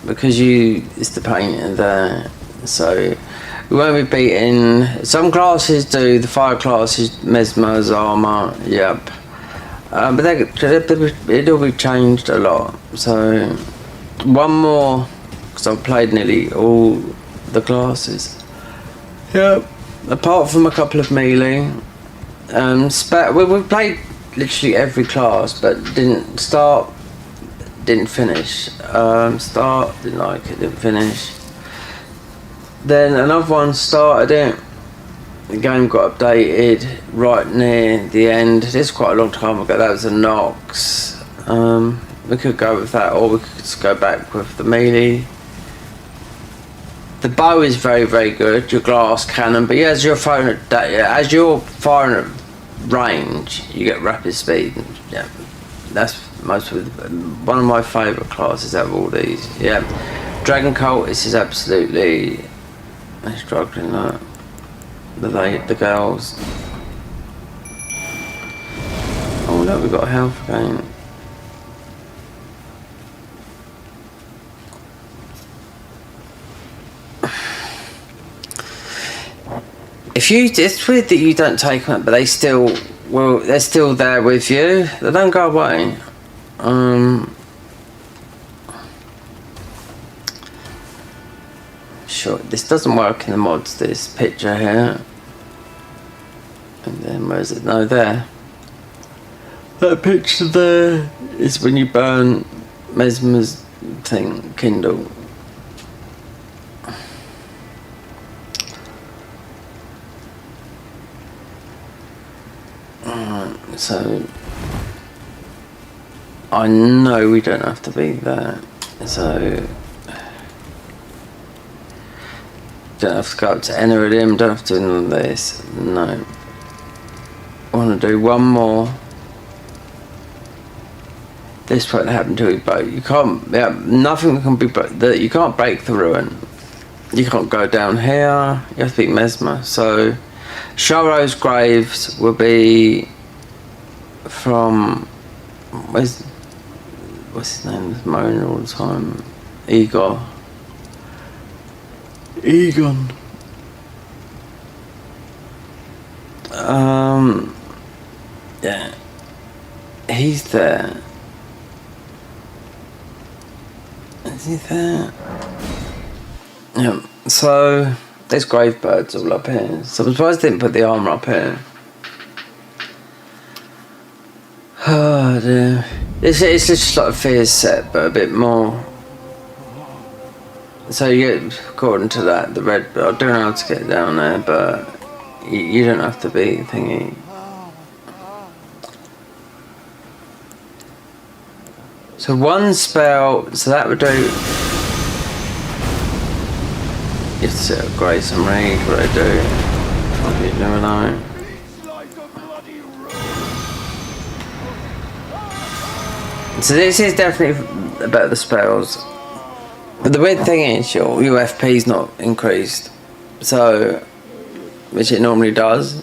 Because it's the painting there. So we won't be beating. Some classes do. The fire classes, Mesmer's armor. Yep. But it'll be changed a lot. So one more, because I've played nearly all the classes. Yep. Apart from a couple of melee. We played literally every class, but didn't start, didn't finish. Start, didn't like it, didn't finish. Then another one started it. The game got updated right near the end. This is quite a long time ago. That was a Nox. We could go with that, or we could just go back with the melee. The bow is very, very good. Your glass cannon, but yeah, as you're firing at range, you get rapid speed. Yeah, that's one of my favourite classes out of all these. Yeah, Dragon Cultist is absolutely. They're struggling that. The girls. Oh look, we've got health again. It's weird that you don't take them, but they're still there with you. They don't go away. Sure, this doesn't work in the mods, this picture here. And then where is it? No, there. That picture there is when you burn Mesmer's thing, Kindle. Alright, so I know we don't have to be there, so don't have to go up to any of them, don't have to do none of this, no. I want to do one more. This won't happen till you break. You can't, yeah, nothing can be you can't break the ruin. You can't go down here, you have to beat Mesmer. So, Sharo's graves will be from, what's his name, he's moaning all the time, Egon. Yeah, he's there. Is he there? Yeah, so there's grave birds all up here. So I'm surprised they didn't put the armour up here. Oh dear. It's just like a Fears set, but a bit more. So you get, according to that, the red, I don't know how to get down there, but you don't have to be thingy. So one spell, so that would do. You have to sit up Grace and read what I do. You never know. So this is definitely about the spells. But the weird thing is your FP's not increased. So, which it normally does.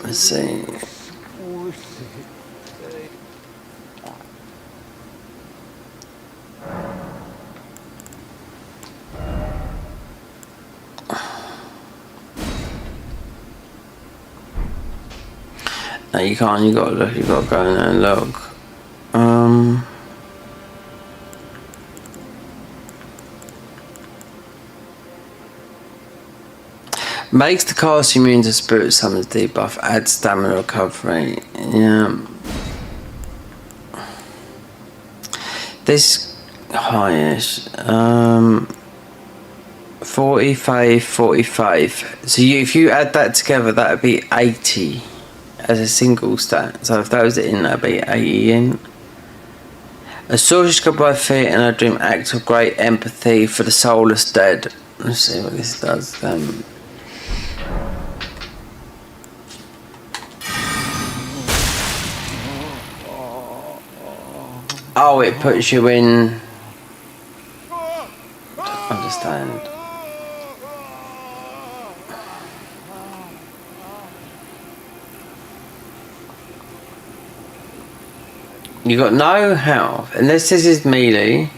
Let's see. No, you can't, you gotta look, you gotta go in there and look. Makes the cast immune to spirit summons debuff, adds stamina recovery. Yeah. This highish. 45, 45. So if you add that together, that would be 80 as a single stat. So if that was in, that would be 80 in. A sorceress could by fear and a dream act of great empathy for the soulless dead. Let's see what this does. Oh, it puts you in. Understand. You got no health unless this is melee.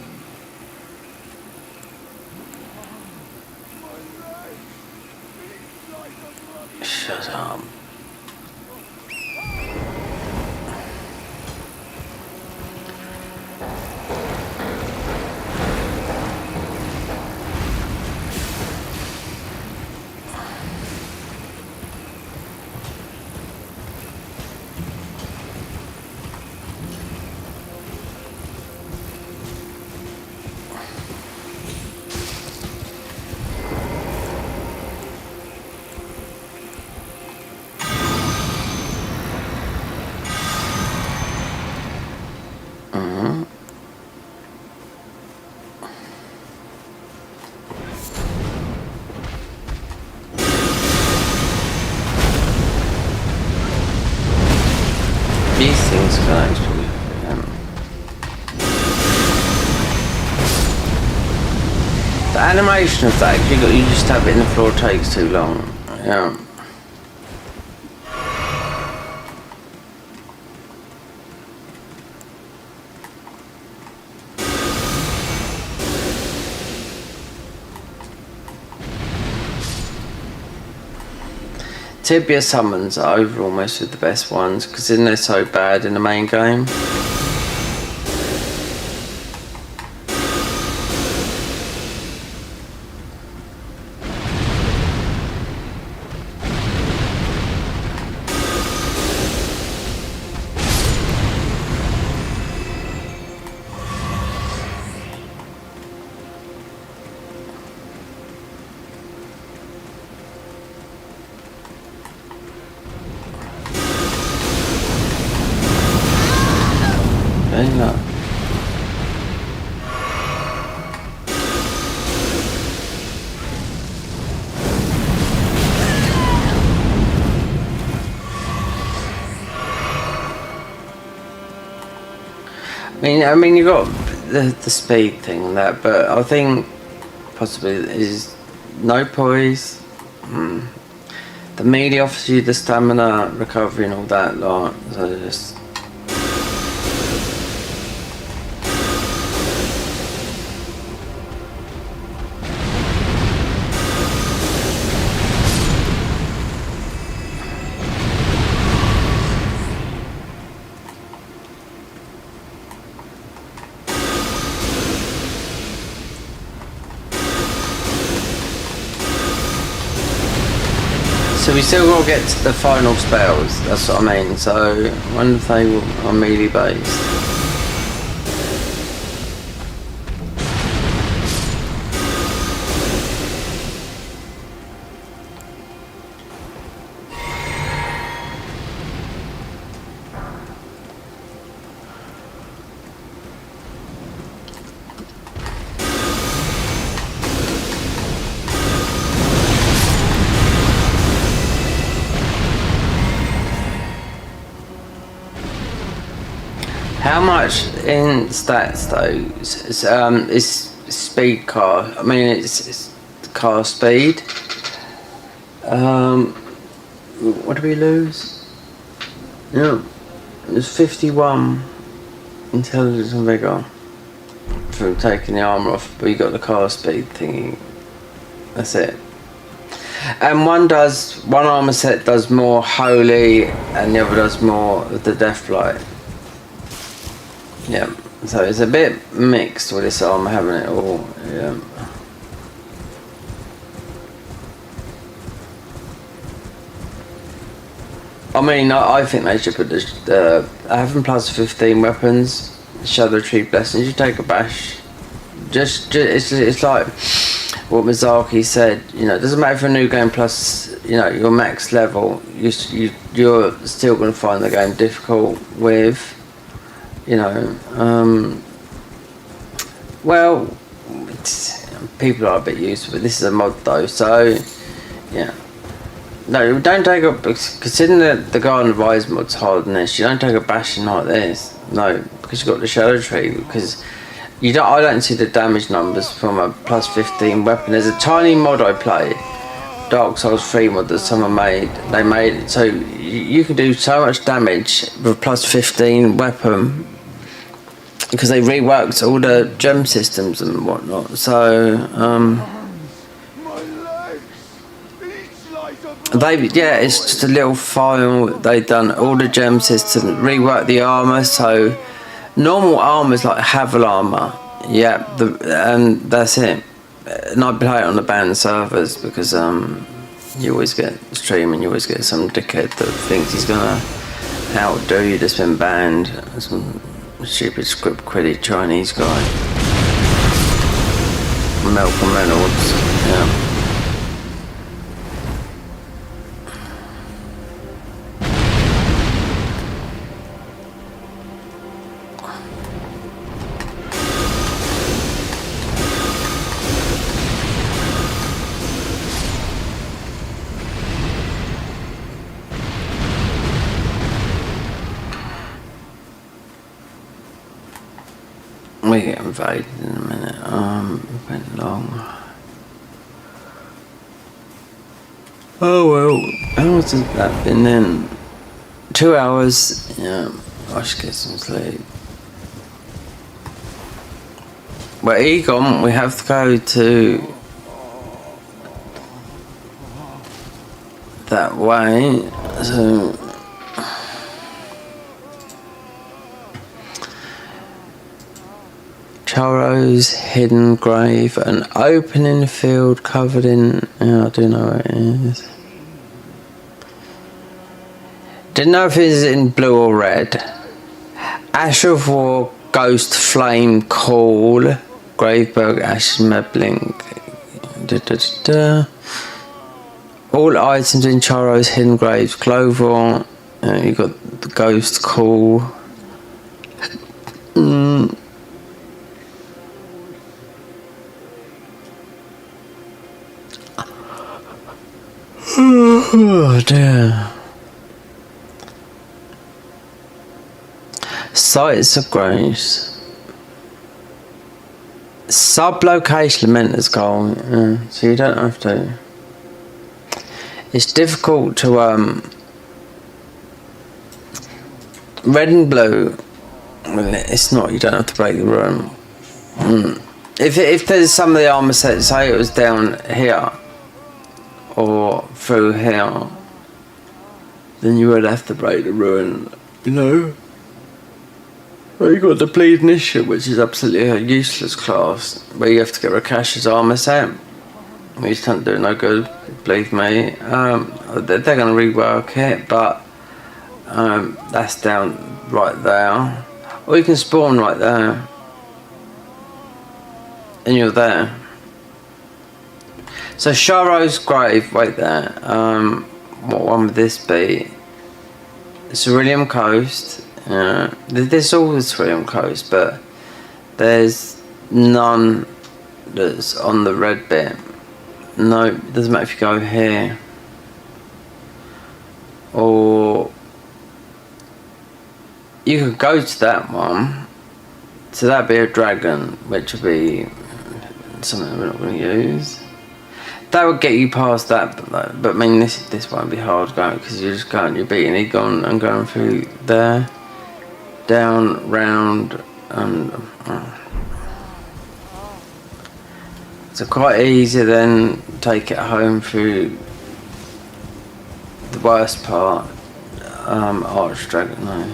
Shut up. These things can actually. The animation of that, you just have it in the floor, takes too long. Yeah. Tibia summons are overall most of the best ones because then they're so bad in the main game. I mean, you got the speed thing and that, but I think possibly is no poise. The melee offers you the stamina, recovery, and all that lot. So just. So we still got to get to the final spells, that's what I mean, so I wonder if they are melee based. How much in stats though is speed car? I mean, it's car speed. What do we lose? Yeah, it's 51 intelligence and vigor from taking the armor off, but you got the car speed thingy. That's it. And one armor set does more holy, and the other does more of the deathlight. Yeah, so it's a bit mixed with this armor having it all. Yeah. I mean, I think they should put having plus 15 weapons, Shadow Tree Blessings. You take a bash. It's like what Mizaki said. You know, it doesn't matter if a new game plus, you know, your max level. You're still going to find the game difficult with. You know, well, people are a bit used to it. This is a mod though, so yeah. No, don't take a, considering the Garden of Eyes mod's hard than this, you don't take a bashing like this. No, because you've got the Shadow Tree, because I don't see the damage numbers from a plus 15 weapon. There's a tiny mod I play, Dark Souls 3 mod that someone made. They made it so you can do so much damage with a plus 15 weapon, because they reworked all the gem systems and whatnot. So, it's just a little file. They done all the gem systems, reworked the armor. So normal armor is like Havel armor. Yeah, and that's it. And I play it on the banned servers because you always get streaming. You always get some dickhead that thinks he's gonna outdo you. That's been banned. Some stupid script quitted Chinese guy, Malcolm Reynolds. Yeah. We get invaded in a minute. It went long. Oh well, how much has that been then? 2 hours. Yeah, I should get some sleep. Well, Egon, we have to go to that way. So. Charo's hidden grave, an opening field covered in. Yeah, I do know where it is. Didn't know if it is in blue or red. Ash of War, Ghost Flame Call, Graveberg, Ash Mebbling. All items in Charo's hidden graves. Clover, you got the Ghost Call. Oh dear. Sites of Graves. Sub-location Mentor's goal, yeah, so you don't have to. It's difficult to, red and blue, well, it's not, you don't have to break the room. If there's some of the armour sets, say it was down here, or through here, then you would have to break the ruin, you know? Well, you got the bleeding issue, which is absolutely a useless class, where you have to get Rakash's armour set, which can't do no good, believe me. They're going to rework it, but that's down right there. Or you can spawn right there, and you're there. So Sharo's grave, right there. What one would this be? Cerulean Coast. There's all the Cerulean Coast, but there's none that's on the red bit. No, it doesn't matter if you go here. Or you could go to that one. So that'd be a dragon, which would be something we're not going to use. That would get you past that, but I mean this won't be hard going because you're just going, you're beating Egon and going through there, down, round, and so quite easy. Then take it home through the worst part, Archdragon. No,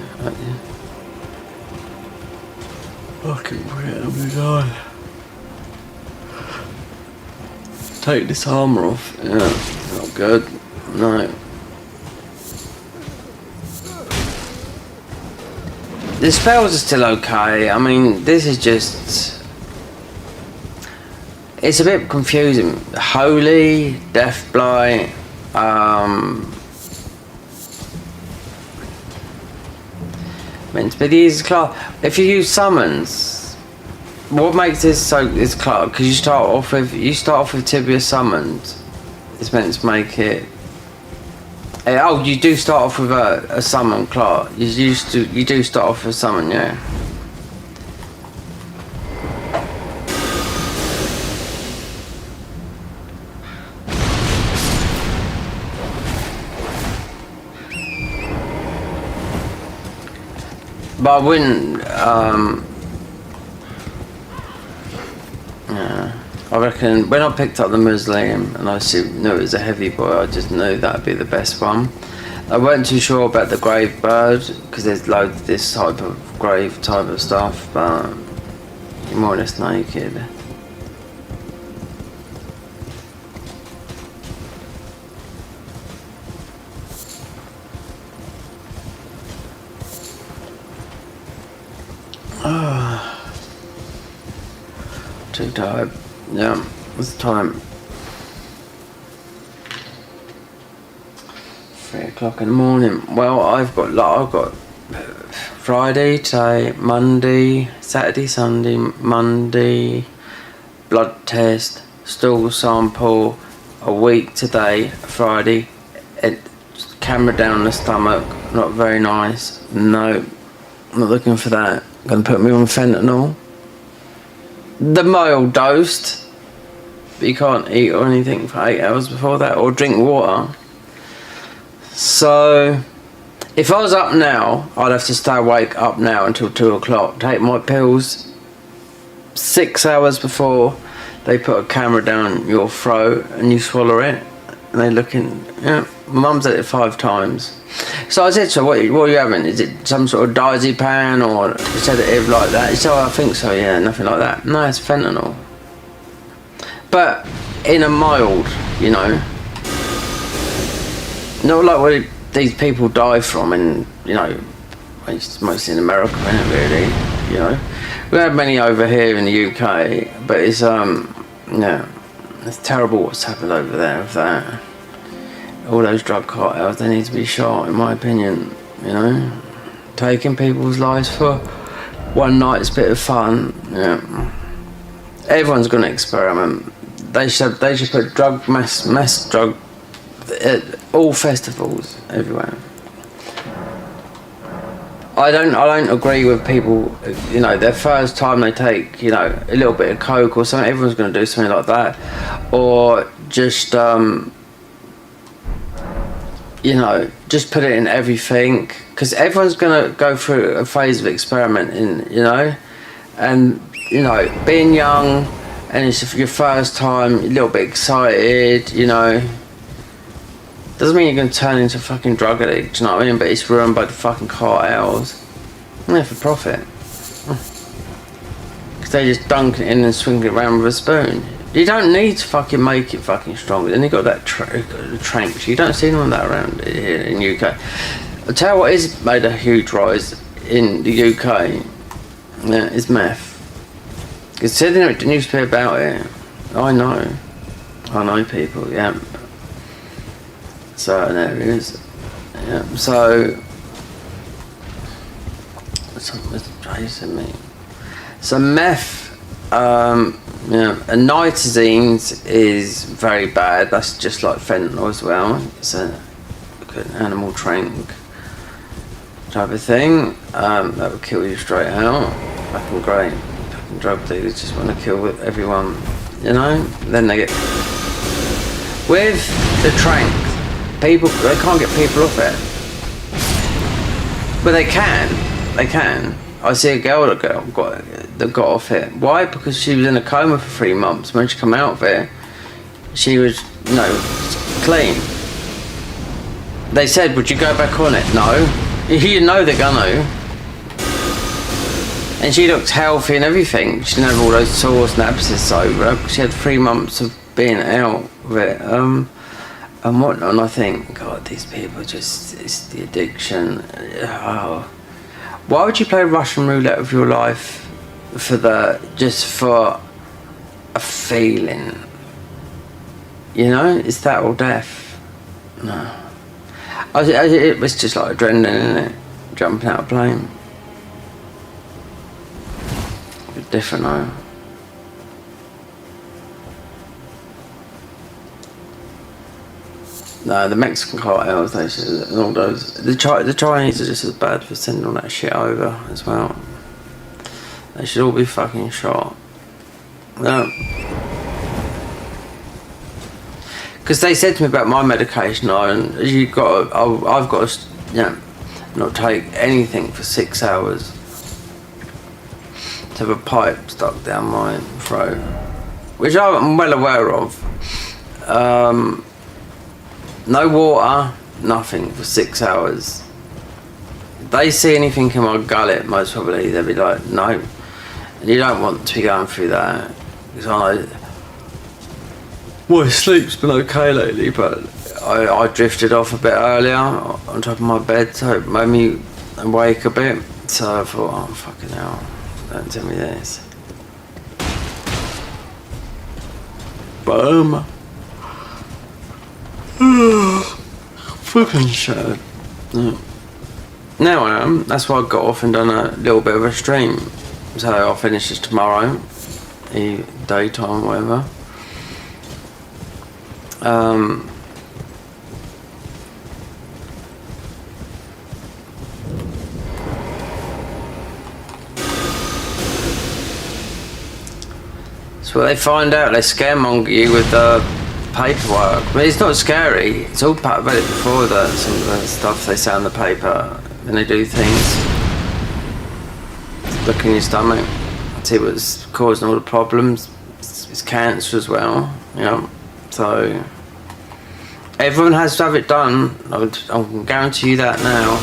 fucking brilliant! Oh my god. Take this armour off. Yeah, not good. No. The spells are still okay. I mean, this is just... It's a bit confusing. Holy, Deathblight, meant to be the easiest class. If you use summons, what makes this so is class? Because you start off with Tibia summoned. It's meant to make it. Oh, you do start off with a summon, Clark. You do start off with a summon, yeah. But I wouldn't. Yeah, I reckon when I picked up the Mausoleum and I knew it was a heavy boy, I just knew that'd be the best one. I weren't too sure about the grave bird because there's loads of this type of grave type of stuff, but you're more or less naked. Too tired. Yeah, what's the time? 3 o'clock in the morning. Well, I've got Friday today, Monday, Saturday, Sunday, Monday, blood test, stool sample, a week today, Friday, camera down the stomach, not very nice. No, I'm not looking for that. Gonna put me on fentanyl. The mild dosed, but you can't eat or anything for 8 hours before that, or drink water. So, if I was up now, I'd have to stay awake up now until 2 o'clock. Take my pills 6 hours before they put a camera down your throat and you swallow it. And they look in, yeah, my mum's had it 5 times. So I said to her, what are you having? Is it some sort of diazepam or sedative like that? She said, oh, I think so, yeah, nothing like that. No, it's fentanyl. But in a mild, you know. Not like what these people die from in, you know, it's mostly in America, isn't it, really, you know. We have many over here in the UK, but it's, yeah, it's terrible what's happened over there with that. All those drug cartels, they need to be shot, in my opinion, you know. Taking people's lives for one night's bit of fun, yeah. Everyone's gonna experiment. They should put mass drug at all festivals, everywhere. I don't agree with people, you know, their first time they take, you know, a little bit of coke or something. Everyone's going to do something like that, or just you know, just put it in everything, because everyone's going to go through a phase of experimenting, you know, and you know, being young and it's your first time, a little bit excited, you know. Doesn't mean you're going to turn into a fucking drug addict, do you know what I mean? But it's run by the fucking cartels. Yeah, for profit. Because they just dunk it in and swing it around with a spoon. You don't need to fucking make it fucking stronger. Then you got that tranks. You don't see none of that around here in UK. I'll tell you what has made a huge rise in the UK. Yeah, is meth. It's said in the newspaper about it. I know people, yeah. Certain areas, yeah. So meth, yeah, and nitazines is very bad. That's just like fentanyl as well. It's an animal trank type of thing. That would kill you straight out. Fucking great. Fucking drug dealers just want to kill everyone, you know. Then they get with the trank. People, they can't get people off it. But they can. I see a girl that got off it. Why? Because she was in a coma for 3 months. When she came out of it, she was, you know, clean. They said, would you go back on it? No. You know they're gonna. And she looked healthy and everything. She didn't have all those sores and abscesses over. She had 3 months of being out of it. And whatnot, and I think, God, these people just, it's the addiction. Oh. Why would you play Russian roulette with your life just for a feeling? You know, is that or death? No. It was just like adrenaline, isn't it? Jumping out of a plane. Different though. No, the Mexican cartels, they should, and all those. The Chinese are just as bad for sending all that shit over as well. They should all be fucking shot. No. Because they said to me about my medication, and I've got to, you know, not take anything for 6 hours. To have a pipe stuck down my throat, which I'm well aware of. No water, nothing for 6 hours. If they see anything in my gullet, most probably they'll be like, no. And you don't want to be going through that. Because I know, well, sleep's been okay lately, but I drifted off a bit earlier on top of my bed, so it made me awake a bit. So I thought, oh, fucking hell, don't tell me this. Boom. Fucking shit. Yeah. Now I am. That's why I got off and done a little bit of a stream. So I'll finish this tomorrow, daytime, whatever. So they find out, they scaremonger you with the paperwork. But it's not scary. It's all part of it before that. Some of the stuff they say on the paper, and they do things. Look in your stomach, see what's causing all the problems. It's cancer as well, you know. So everyone has to have it done. I'll guarantee you that now.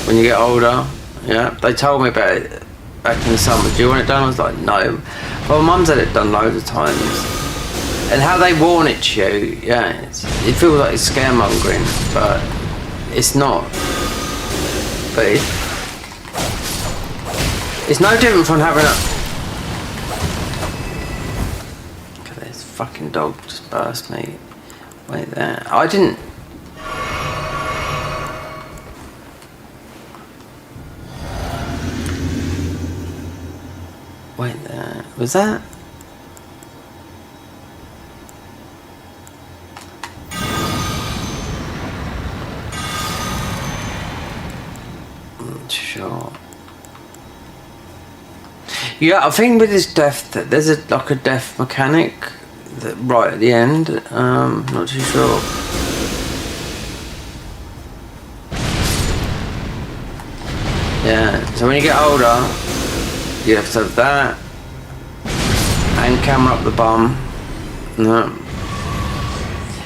When you get older, yeah. They told me about it back in the summer. Do you want it done? I was like, no. Well, Mum's had it done loads of times. And how they warn it to you, yeah, it feels like it's scaremongering, but it's not. But it's no different from having a... Look at this fucking dog just burst me. Wait there. I didn't... Wait there. Was that... too sure. Yeah, I think with this death, there's like a death mechanic that right at the end. Not too sure. Yeah, so when you get older, you have to have that and camera up the bum. No.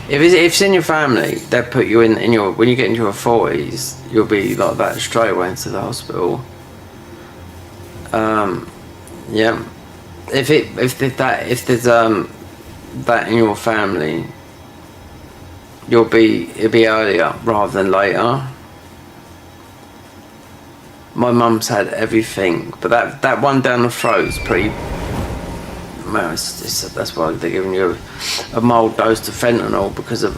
If it's in your family, they put you in your, when you get into your 40s, you'll be like that straight away into the hospital. Yeah. If there's that in your family, it'll be earlier rather than later. My mum's had everything, but that one down the throat is pretty. Well, that's why they're giving you a mild dose of fentanyl because of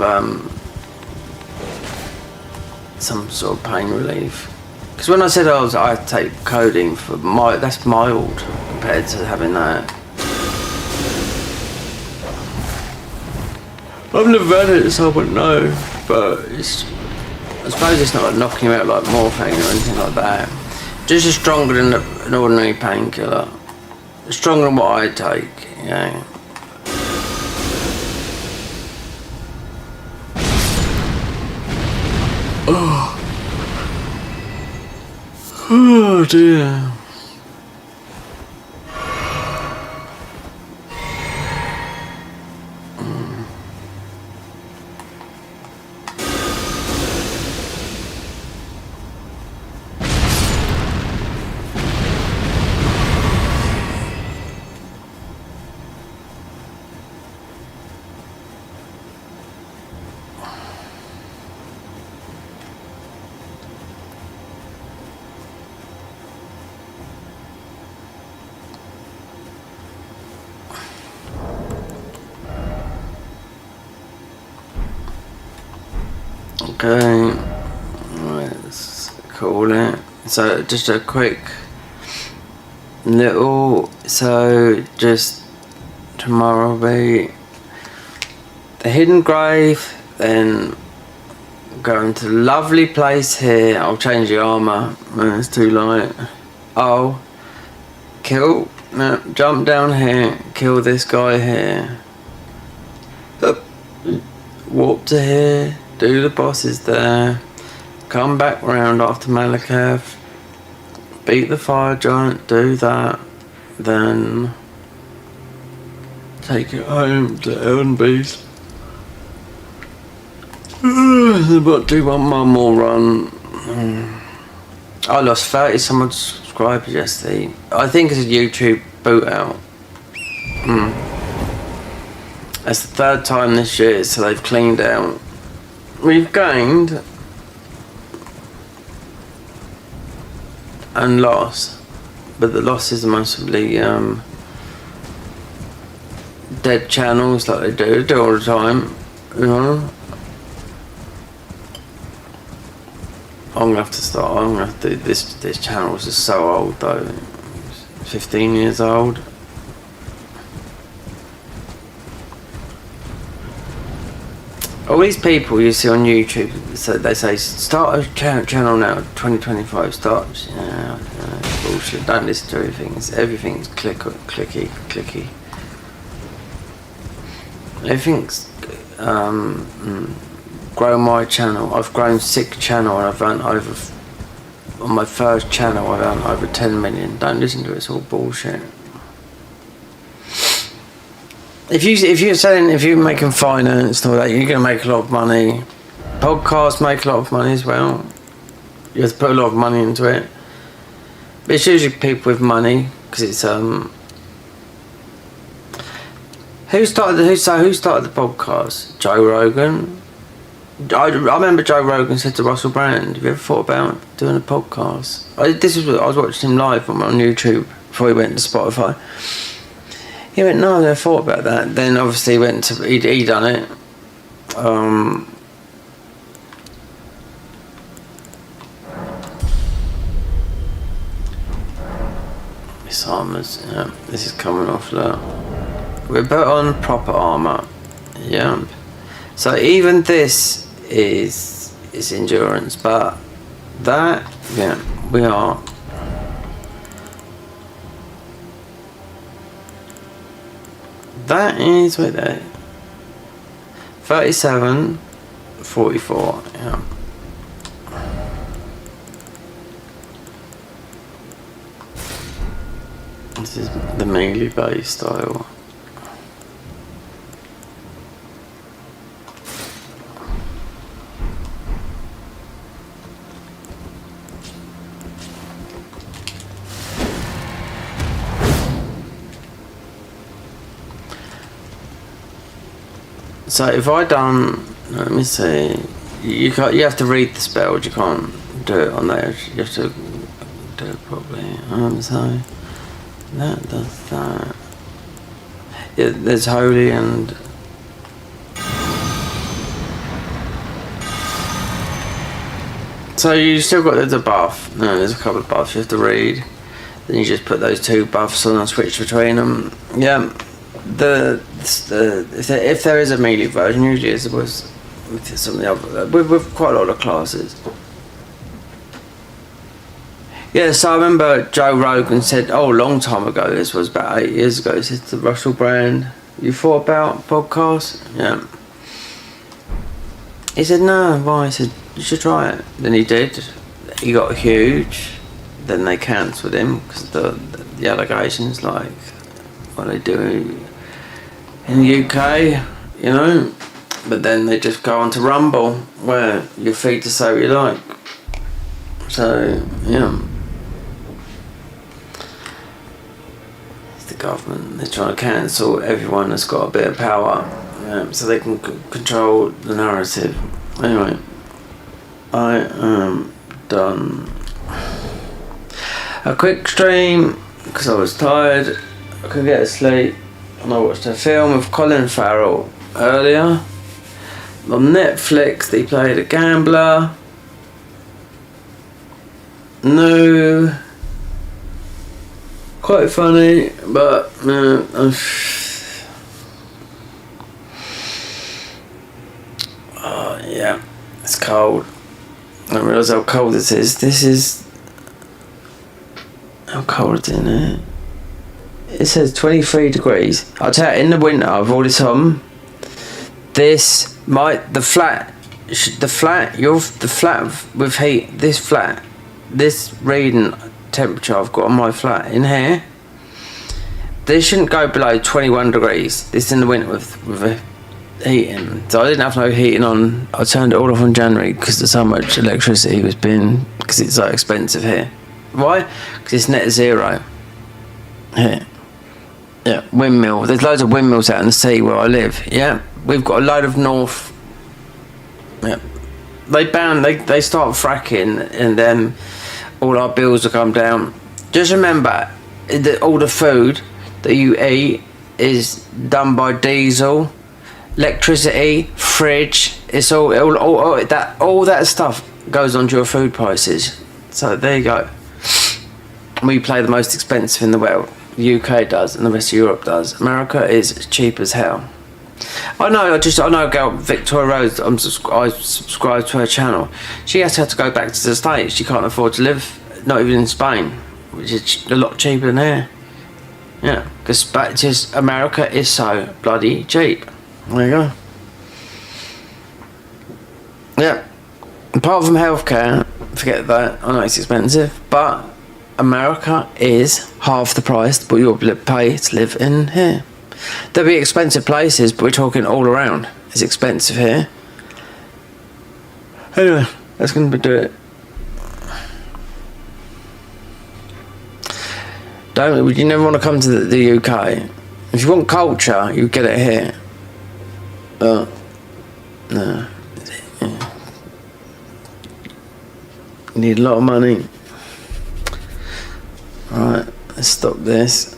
some sort of pain relief. Because when I said I take codeine for that's mild compared to having that. I've never had it, so I wouldn't know. But I suppose it's not like knocking you out like morphine or anything like that. Just as stronger than an ordinary painkiller. Stronger than what I take, yeah. Oh dear. Okay, let's call it. So just a quick little, so just tomorrow will be the hidden grave, then going to the lovely place here. I'll change the armour, it's too light. I'll jump down here, kill this guy here. Warp to here. Do the bosses there, come back round after Malakath, beat the fire giant, do that, then take it home to Elden Beast. But do one more run. I lost 30 some odd subscribers yesterday. I think it's a YouTube boot out. That's the third time this year, so they've cleaned out. We've gained and lost, but the losses are mostly dead channels like they do all the time, you know. I'm gonna have to do this. This channel is just so old though, 15 years old. All these people you see on YouTube, so they say start a channel now, 2025 starts. Yeah, bullshit. Don't listen to everything. Everything's clicky. Everything's grow my channel. I've grown 6 channel and I've earned over, on my first channel I've earned over 10 million. Don't listen to it. It's all bullshit. If you're making finance and all that, you're gonna make a lot of money. Podcasts make a lot of money as well. You have to put a lot of money into it. But it's usually people with money because it's Who started the podcast? Joe Rogan. I remember Joe Rogan said to Russell Brand, "Have you ever thought about doing a podcast?" I was watching him live on YouTube before he went to Spotify. He went, "No, I never thought about that." Then obviously he done it. This armour's, yeah, this is coming off look. We're put on proper armour. Yeah. So even this is endurance, but that, yeah, we are. That is with it. 37.44. Yeah. This is the melee base style. So if I done, let me see, you have to read the spells, you can't do it on there, you have to do it properly. So that does that. Yeah, there's holy and so you still got the buff. No, there's a couple of buffs you have to read. Then you just put those two buffs on and switch between them. Yeah. If there is a melee version, usually it was with some of the other with quite a lot of classes. Yeah, so I remember Joe Rogan said, a long time ago, this was about 8 years ago, he said the Russell Brand, you thought about podcasts? Yeah. He said, no, why? He said, you should try it. Then he did. He got huge. Then they cancelled him because the allegations, like what they do in the UK, you know. But then they just go on to Rumble, where you're free to say what you like. So, yeah. It's the government. They're trying to cancel everyone that's got a bit of power, so they can control the narrative. Anyway, I am done. A quick stream, because I was tired. I couldn't get to sleep. And I watched a film with Colin Farrell earlier. On Netflix, he played a gambler. No. Quite funny, but oh yeah, it's cold. I didn't realise how cold this is. This is how cold it's in here. It says 23 degrees. I'll tell you, in the winter, I've already some. The flat with heat. This reading temperature I've got on my flat in here. This shouldn't go below 21 degrees. This is in the winter with the heating. So I didn't have no heating on. I turned it all off in January because there's so much electricity was being, because it's so expensive here. Why? Because it's net zero here. Yeah, windmill. There's loads of windmills out in the sea where I live. Yeah, we've got a load of north. Yeah, they start fracking, and then all our bills will come down. Just remember that all the food that you eat is done by diesel, electricity, fridge. It's all that stuff goes onto your food prices. So there you go. We play the most expensive in the world. The UK does, and the rest of Europe does. America is cheap as hell. I know a girl, Victoria Rose. I subscribe to her channel. She has to go back to the States. She can't afford to live, not even in Spain, which is a lot cheaper than here. Yeah, because just America is so bloody cheap. There you go. Yeah. Apart from healthcare, forget that. I know it's expensive, but America is half the price what you'll pay to live in here. There'll be expensive places, but we're talking all around. It's expensive here. Anyway, that's going to do it. You never want to come to the UK. If you want culture, you get it here. No. Yeah. You need a lot of money. Right, let's stop this.